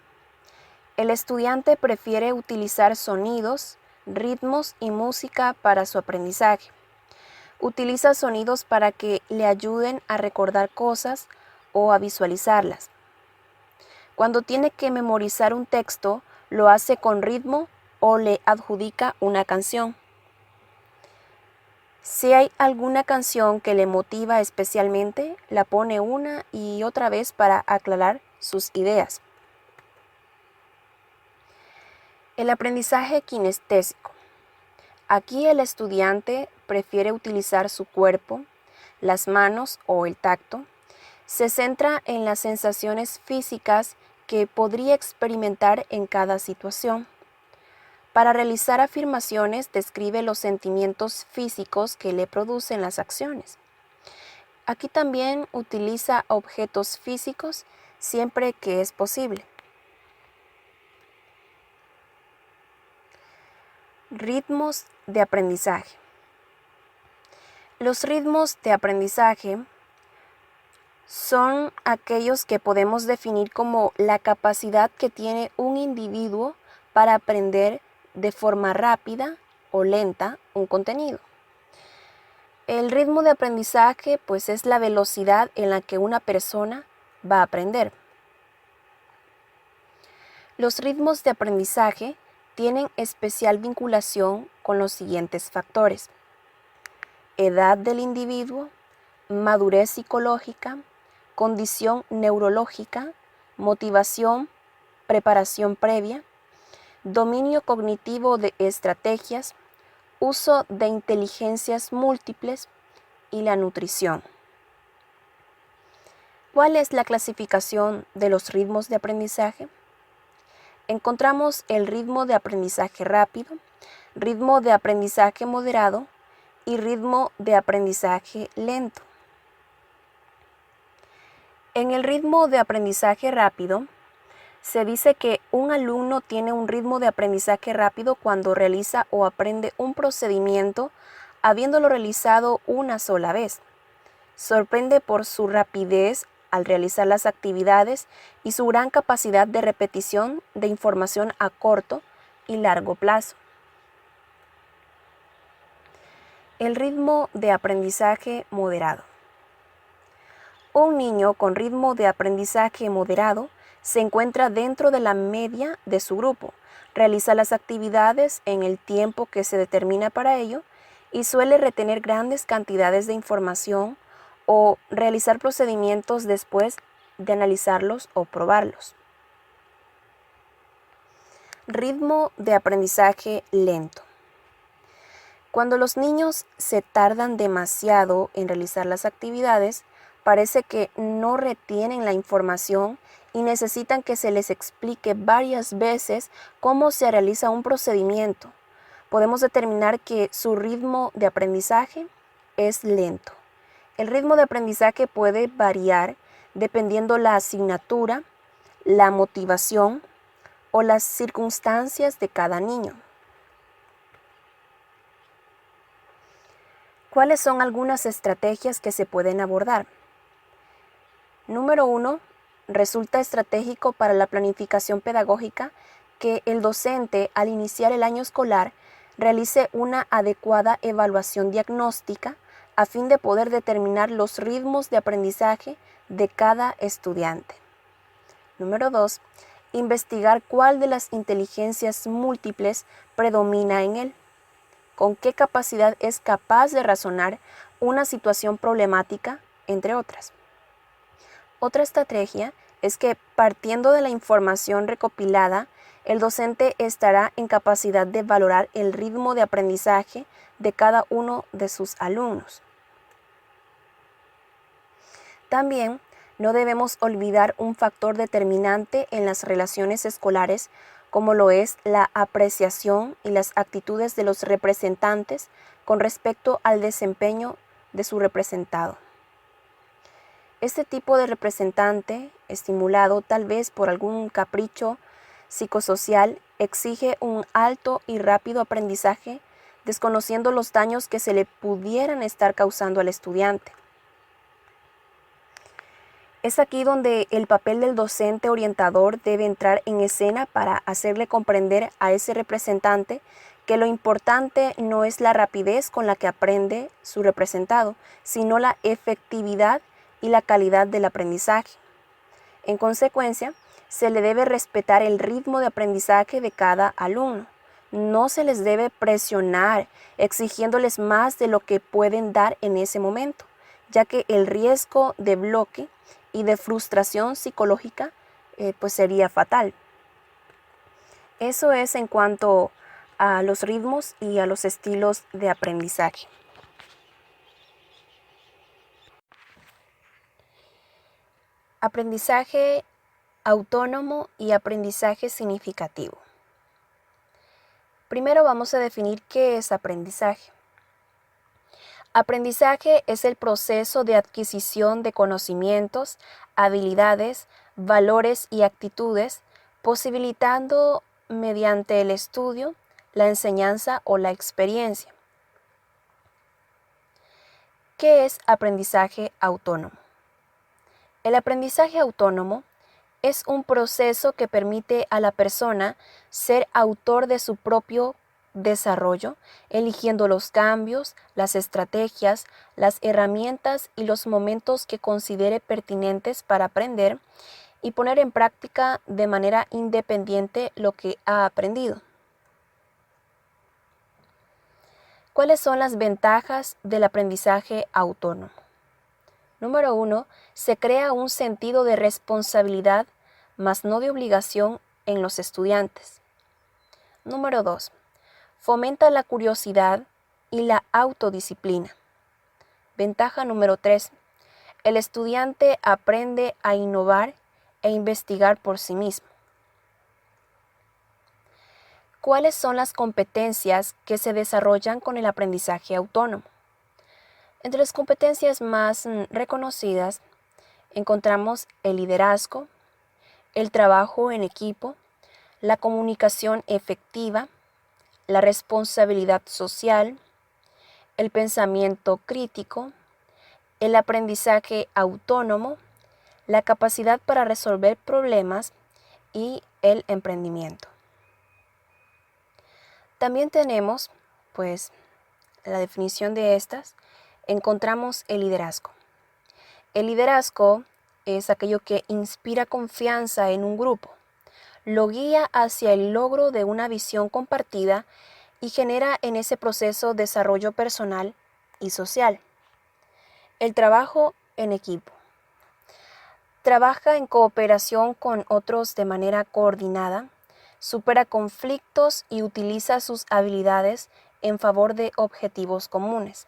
el estudiante prefiere utilizar sonidos, ritmos y música para su aprendizaje. Utiliza sonidos para que le ayuden a recordar cosas o a visualizarlas. Cuando tiene que memorizar un texto, lo hace con ritmo o le adjudica una canción. Si hay alguna canción que le motiva especialmente, la pone una y otra vez para aclarar sus ideas. El aprendizaje kinestésico. Aquí el estudiante prefiere utilizar su cuerpo, las manos o el tacto. Se centra en las sensaciones físicas que podría experimentar en cada situación. Para realizar afirmaciones, describe los sentimientos físicos que le producen las acciones. Aquí también utiliza objetos físicos siempre que es posible. Ritmos de aprendizaje. Los ritmos de aprendizaje son aquellos que podemos definir como la capacidad que tiene un individuo para aprender de forma rápida o lenta un contenido. El ritmo de aprendizaje es la velocidad en la que una persona va a aprender. Los ritmos de aprendizaje tienen especial vinculación con los siguientes factores: edad del individuo, madurez psicológica, condición neurológica, motivación, preparación previa, dominio cognitivo de estrategias, uso de inteligencias múltiples y la nutrición. ¿Cuál es la clasificación de los ritmos de aprendizaje? Encontramos el ritmo de aprendizaje rápido, ritmo de aprendizaje moderado y ritmo de aprendizaje lento. En el ritmo de aprendizaje rápido, se dice que un alumno tiene un ritmo de aprendizaje rápido cuando realiza o aprende un procedimiento habiéndolo realizado una sola vez. Sorprende por su rapidez al realizar las actividades y su gran capacidad de repetición de información a corto y largo plazo. El ritmo de aprendizaje moderado. Un niño con ritmo de aprendizaje moderado se encuentra dentro de la media de su grupo, realiza las actividades en el tiempo que se determina para ello y suele retener grandes cantidades de información o realizar procedimientos después de analizarlos o probarlos. Ritmo de aprendizaje lento. Cuando los niños se tardan demasiado en realizar las actividades, parece que no retienen la información y necesitan que se les explique varias veces cómo se realiza un procedimiento. Podemos determinar que su ritmo de aprendizaje es lento. El ritmo de aprendizaje puede variar dependiendo la asignatura, la motivación o las circunstancias de cada niño. ¿Cuáles son algunas estrategias que se pueden abordar? Número 1. Resulta estratégico para la planificación pedagógica que el docente, al iniciar el año escolar, realice una adecuada evaluación diagnóstica a fin de poder determinar los ritmos de aprendizaje de cada estudiante. Número 2. Investigar cuál de las inteligencias múltiples predomina en él. Con qué capacidad es capaz de razonar una situación problemática, entre otras. Otra estrategia es que, partiendo de la información recopilada, el docente estará en capacidad de valorar el ritmo de aprendizaje de cada uno de sus alumnos. También no debemos olvidar un factor determinante en las relaciones escolares, como lo es la apreciación y las actitudes de los representantes con respecto al desempeño de su representado. Este tipo de representante, estimulado tal vez por algún capricho psicosocial, exige un alto y rápido aprendizaje, desconociendo los daños que se le pudieran estar causando al estudiante. Es aquí donde el papel del docente orientador debe entrar en escena para hacerle comprender a ese representante que lo importante no es la rapidez con la que aprende su representado, sino la efectividad y la calidad del aprendizaje. En consecuencia, se le debe respetar el ritmo de aprendizaje de cada alumno. No se les debe presionar exigiéndoles más de lo que pueden dar en ese momento, ya que el riesgo de bloque y de frustración psicológica pues sería fatal. Eso es en cuanto a los ritmos y a los estilos de aprendizaje. Aprendizaje autónomo y aprendizaje significativo. Primero vamos a definir qué es aprendizaje. Aprendizaje es el proceso de adquisición de conocimientos, habilidades, valores y actitudes, posibilitando mediante el estudio, la enseñanza o la experiencia. ¿Qué es aprendizaje autónomo? El aprendizaje autónomo es un proceso que permite a la persona ser autor de su propio desarrollo, eligiendo los cambios, las estrategias, las herramientas y los momentos que considere pertinentes para aprender y poner en práctica de manera independiente lo que ha aprendido. ¿Cuáles son las ventajas del aprendizaje autónomo? Número 1. Se crea un sentido de responsabilidad, mas no de obligación, en los estudiantes. Número 2. Fomenta la curiosidad y la autodisciplina. Ventaja número 3. El estudiante aprende a innovar e investigar por sí mismo. ¿Cuáles son las competencias que se desarrollan con el aprendizaje autónomo? Entre las competencias más reconocidas encontramos el liderazgo, el trabajo en equipo, la comunicación efectiva, la responsabilidad social, el pensamiento crítico, el aprendizaje autónomo, la capacidad para resolver problemas y el emprendimiento. También tenemos, pues, la definición de estas, encontramos el liderazgo. El liderazgo es aquello que inspira confianza en un grupo, lo guía hacia el logro de una visión compartida y genera en ese proceso desarrollo personal y social. El trabajo en equipo. Trabaja en cooperación con otros de manera coordinada, supera conflictos y utiliza sus habilidades en favor de objetivos comunes.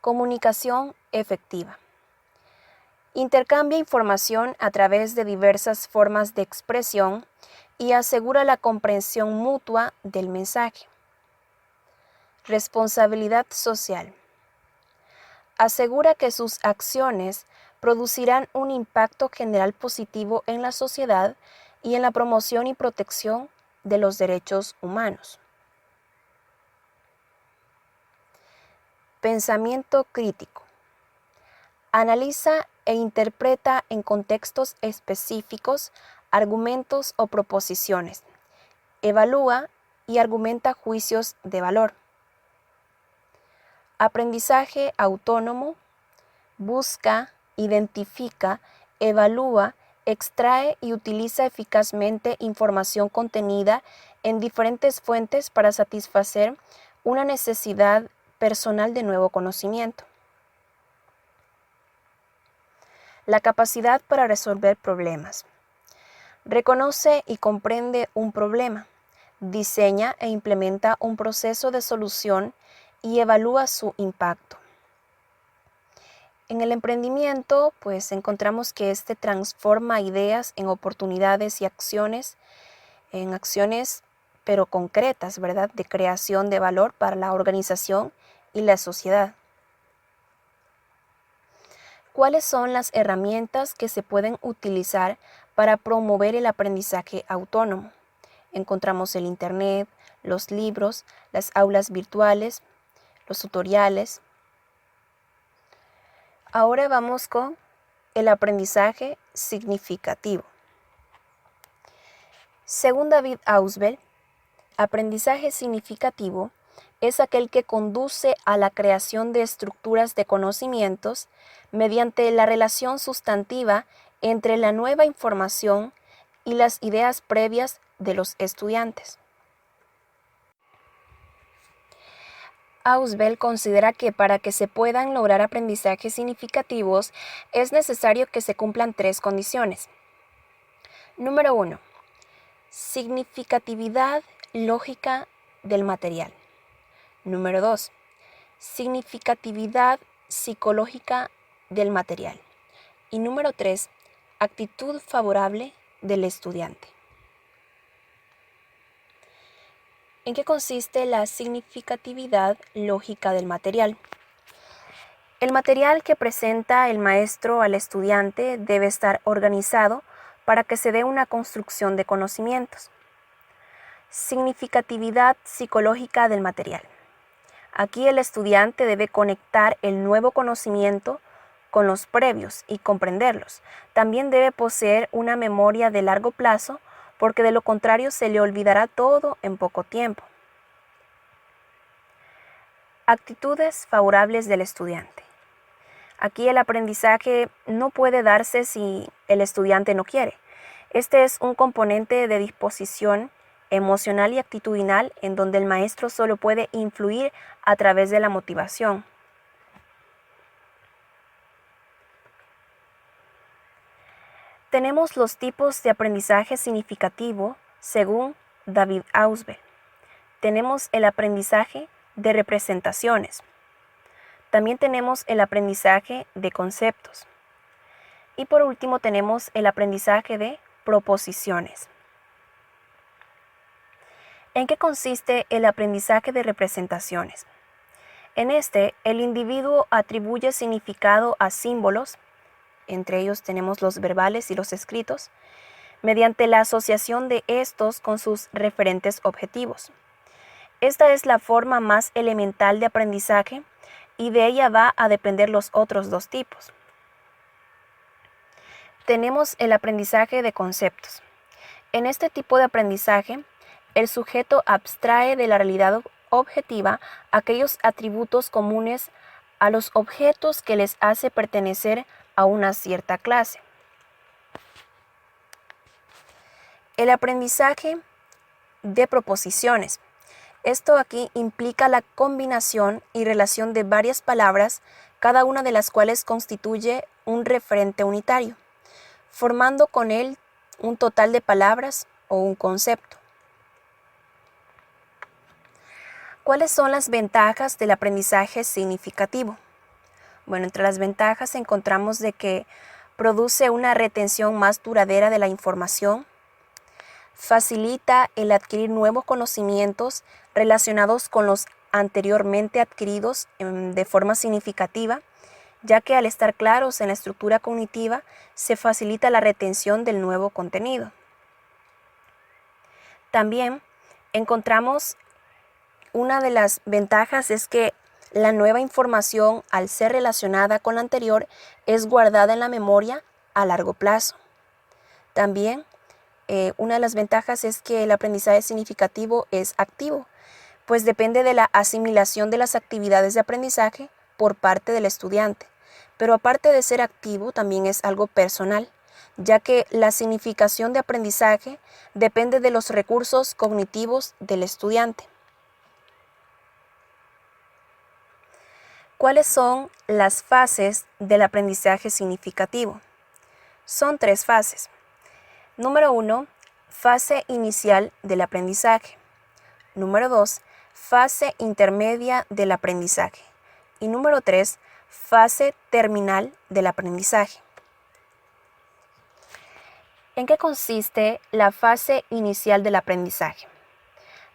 Comunicación efectiva. Intercambia información a través de diversas formas de expresión y asegura la comprensión mutua del mensaje. Responsabilidad social. Asegura que sus acciones producirán un impacto general positivo en la sociedad y en la promoción y protección de los derechos humanos. Pensamiento crítico. Analiza e interpreta en contextos específicos argumentos o proposiciones. Evalúa y argumenta juicios de valor. Aprendizaje autónomo. Busca, identifica, evalúa, extrae y utiliza eficazmente información contenida en diferentes fuentes para satisfacer una necesidad personal de nuevo conocimiento. La capacidad para resolver problemas. Reconoce y comprende un problema, diseña e implementa un proceso de solución y evalúa su impacto. En el emprendimiento, pues encontramos que este transforma ideas en oportunidades y acciones, en acciones pero concretas, ¿verdad?, de creación de valor para la organización y la sociedad. ¿Cuáles son las herramientas que se pueden utilizar para promover el aprendizaje autónomo? Encontramos el Internet, los libros, las aulas virtuales, los tutoriales. Ahora vamos con el aprendizaje significativo. Según David Ausubel, aprendizaje significativo es aquel que conduce a la creación de estructuras de conocimientos mediante la relación sustantiva entre la nueva información y las ideas previas de los estudiantes. Ausubel considera que para que se puedan lograr aprendizajes significativos es necesario que se cumplan 3 condiciones. Número 1. Significatividad lógica del material. Número 2. Significatividad psicológica del material. Y número 3. Actitud favorable del estudiante. ¿En qué consiste la significatividad lógica del material? El material que presenta el maestro al estudiante debe estar organizado para que se dé una construcción de conocimientos. Significatividad psicológica del material. Aquí el estudiante debe conectar el nuevo conocimiento con los previos y comprenderlos. También debe poseer una memoria de largo plazo, porque de lo contrario se le olvidará todo en poco tiempo. Actitudes favorables del estudiante. Aquí el aprendizaje no puede darse si el estudiante no quiere. Este es un componente de disposición emocional y actitudinal en donde el maestro solo puede influir a través de la motivación. Tenemos los tipos de aprendizaje significativo según David Ausubel. Tenemos el aprendizaje de representaciones. También tenemos el aprendizaje de conceptos. Y por último tenemos el aprendizaje de proposiciones. ¿En qué consiste el aprendizaje de representaciones? En este, el individuo atribuye significado a símbolos, entre ellos tenemos los verbales y los escritos, mediante la asociación de estos con sus referentes objetivos. Esta es la forma más elemental de aprendizaje y de ella va a depender los otros dos tipos. Tenemos el aprendizaje de conceptos. En este tipo de aprendizaje, el sujeto abstrae de la realidad objetiva aquellos atributos comunes a los objetos que les hace pertenecer a una cierta clase. El aprendizaje de proposiciones. Esto aquí implica la combinación y relación de varias palabras, cada una de las cuales constituye un referente unitario, formando con él un total de palabras o un concepto. ¿Cuáles son las ventajas del aprendizaje significativo? Bueno, entre las ventajas encontramos de que produce una retención más duradera de la información, facilita el adquirir nuevos conocimientos relacionados con los anteriormente adquiridos de forma significativa, ya que al estar claros en la estructura cognitiva se facilita la retención del nuevo contenido. También encontramos una de las ventajas es que la nueva información, al ser relacionada con la anterior, es guardada en la memoria a largo plazo. También una de las ventajas es que el aprendizaje significativo es activo, pues depende de la asimilación de las actividades de aprendizaje por parte del estudiante. Pero aparte de ser activo, también es algo personal, ya que la significación de aprendizaje depende de los recursos cognitivos del estudiante. ¿Cuáles son las fases del aprendizaje significativo? Son 3 fases. Número 1, fase inicial del aprendizaje. Número 2, fase intermedia del aprendizaje. Y número 3, fase terminal del aprendizaje. ¿En qué consiste la fase inicial del aprendizaje?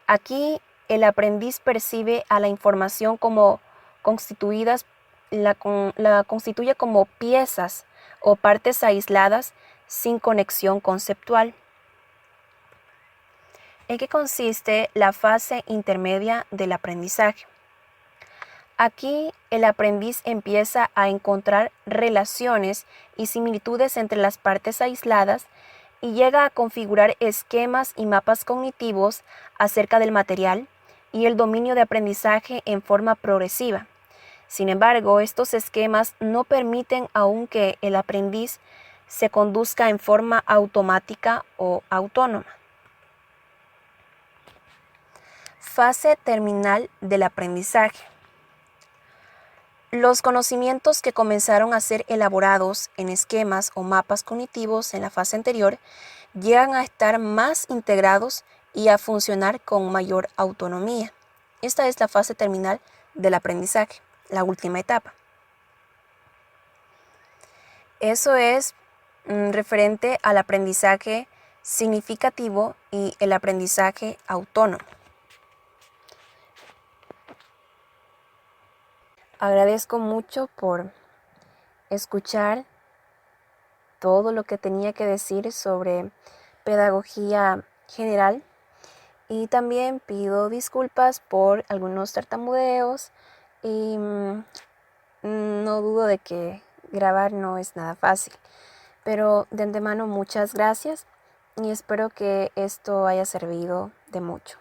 Aquí el aprendiz percibe a la información como constituidas, la constituye como piezas o partes aisladas sin conexión conceptual. ¿En qué consiste la fase intermedia del aprendizaje? Aquí el aprendiz empieza a encontrar relaciones y similitudes entre las partes aisladas y llega a configurar esquemas y mapas cognitivos acerca del material y el dominio de aprendizaje en forma progresiva. Sin embargo, estos esquemas no permiten aún que el aprendiz se conduzca en forma automática o autónoma. Fase terminal del aprendizaje. Los conocimientos que comenzaron a ser elaborados en esquemas o mapas cognitivos en la fase anterior llegan a estar más integrados y a funcionar con mayor autonomía. Esta es la fase terminal del aprendizaje, la última etapa. Eso es referente al aprendizaje significativo y el aprendizaje autónomo. Agradezco mucho por escuchar todo lo que tenía que decir sobre pedagogía general y también pido disculpas por algunos tartamudeos y no dudo de que grabar no es nada fácil, pero de antemano muchas gracias y espero que esto haya servido de mucho.